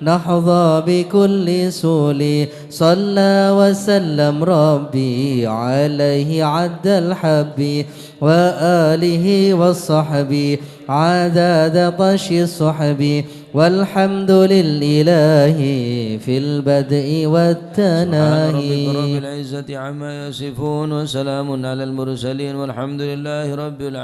نحظى بكل سول صلى وسلم ربي عليه عد الحب وآله والصحب عدد طش الصحب والحمد لله في البدء والتناهي. سبحان ربك رب العزة عما يصفون وسلام على المرسلين والحمد لله رب العالمين.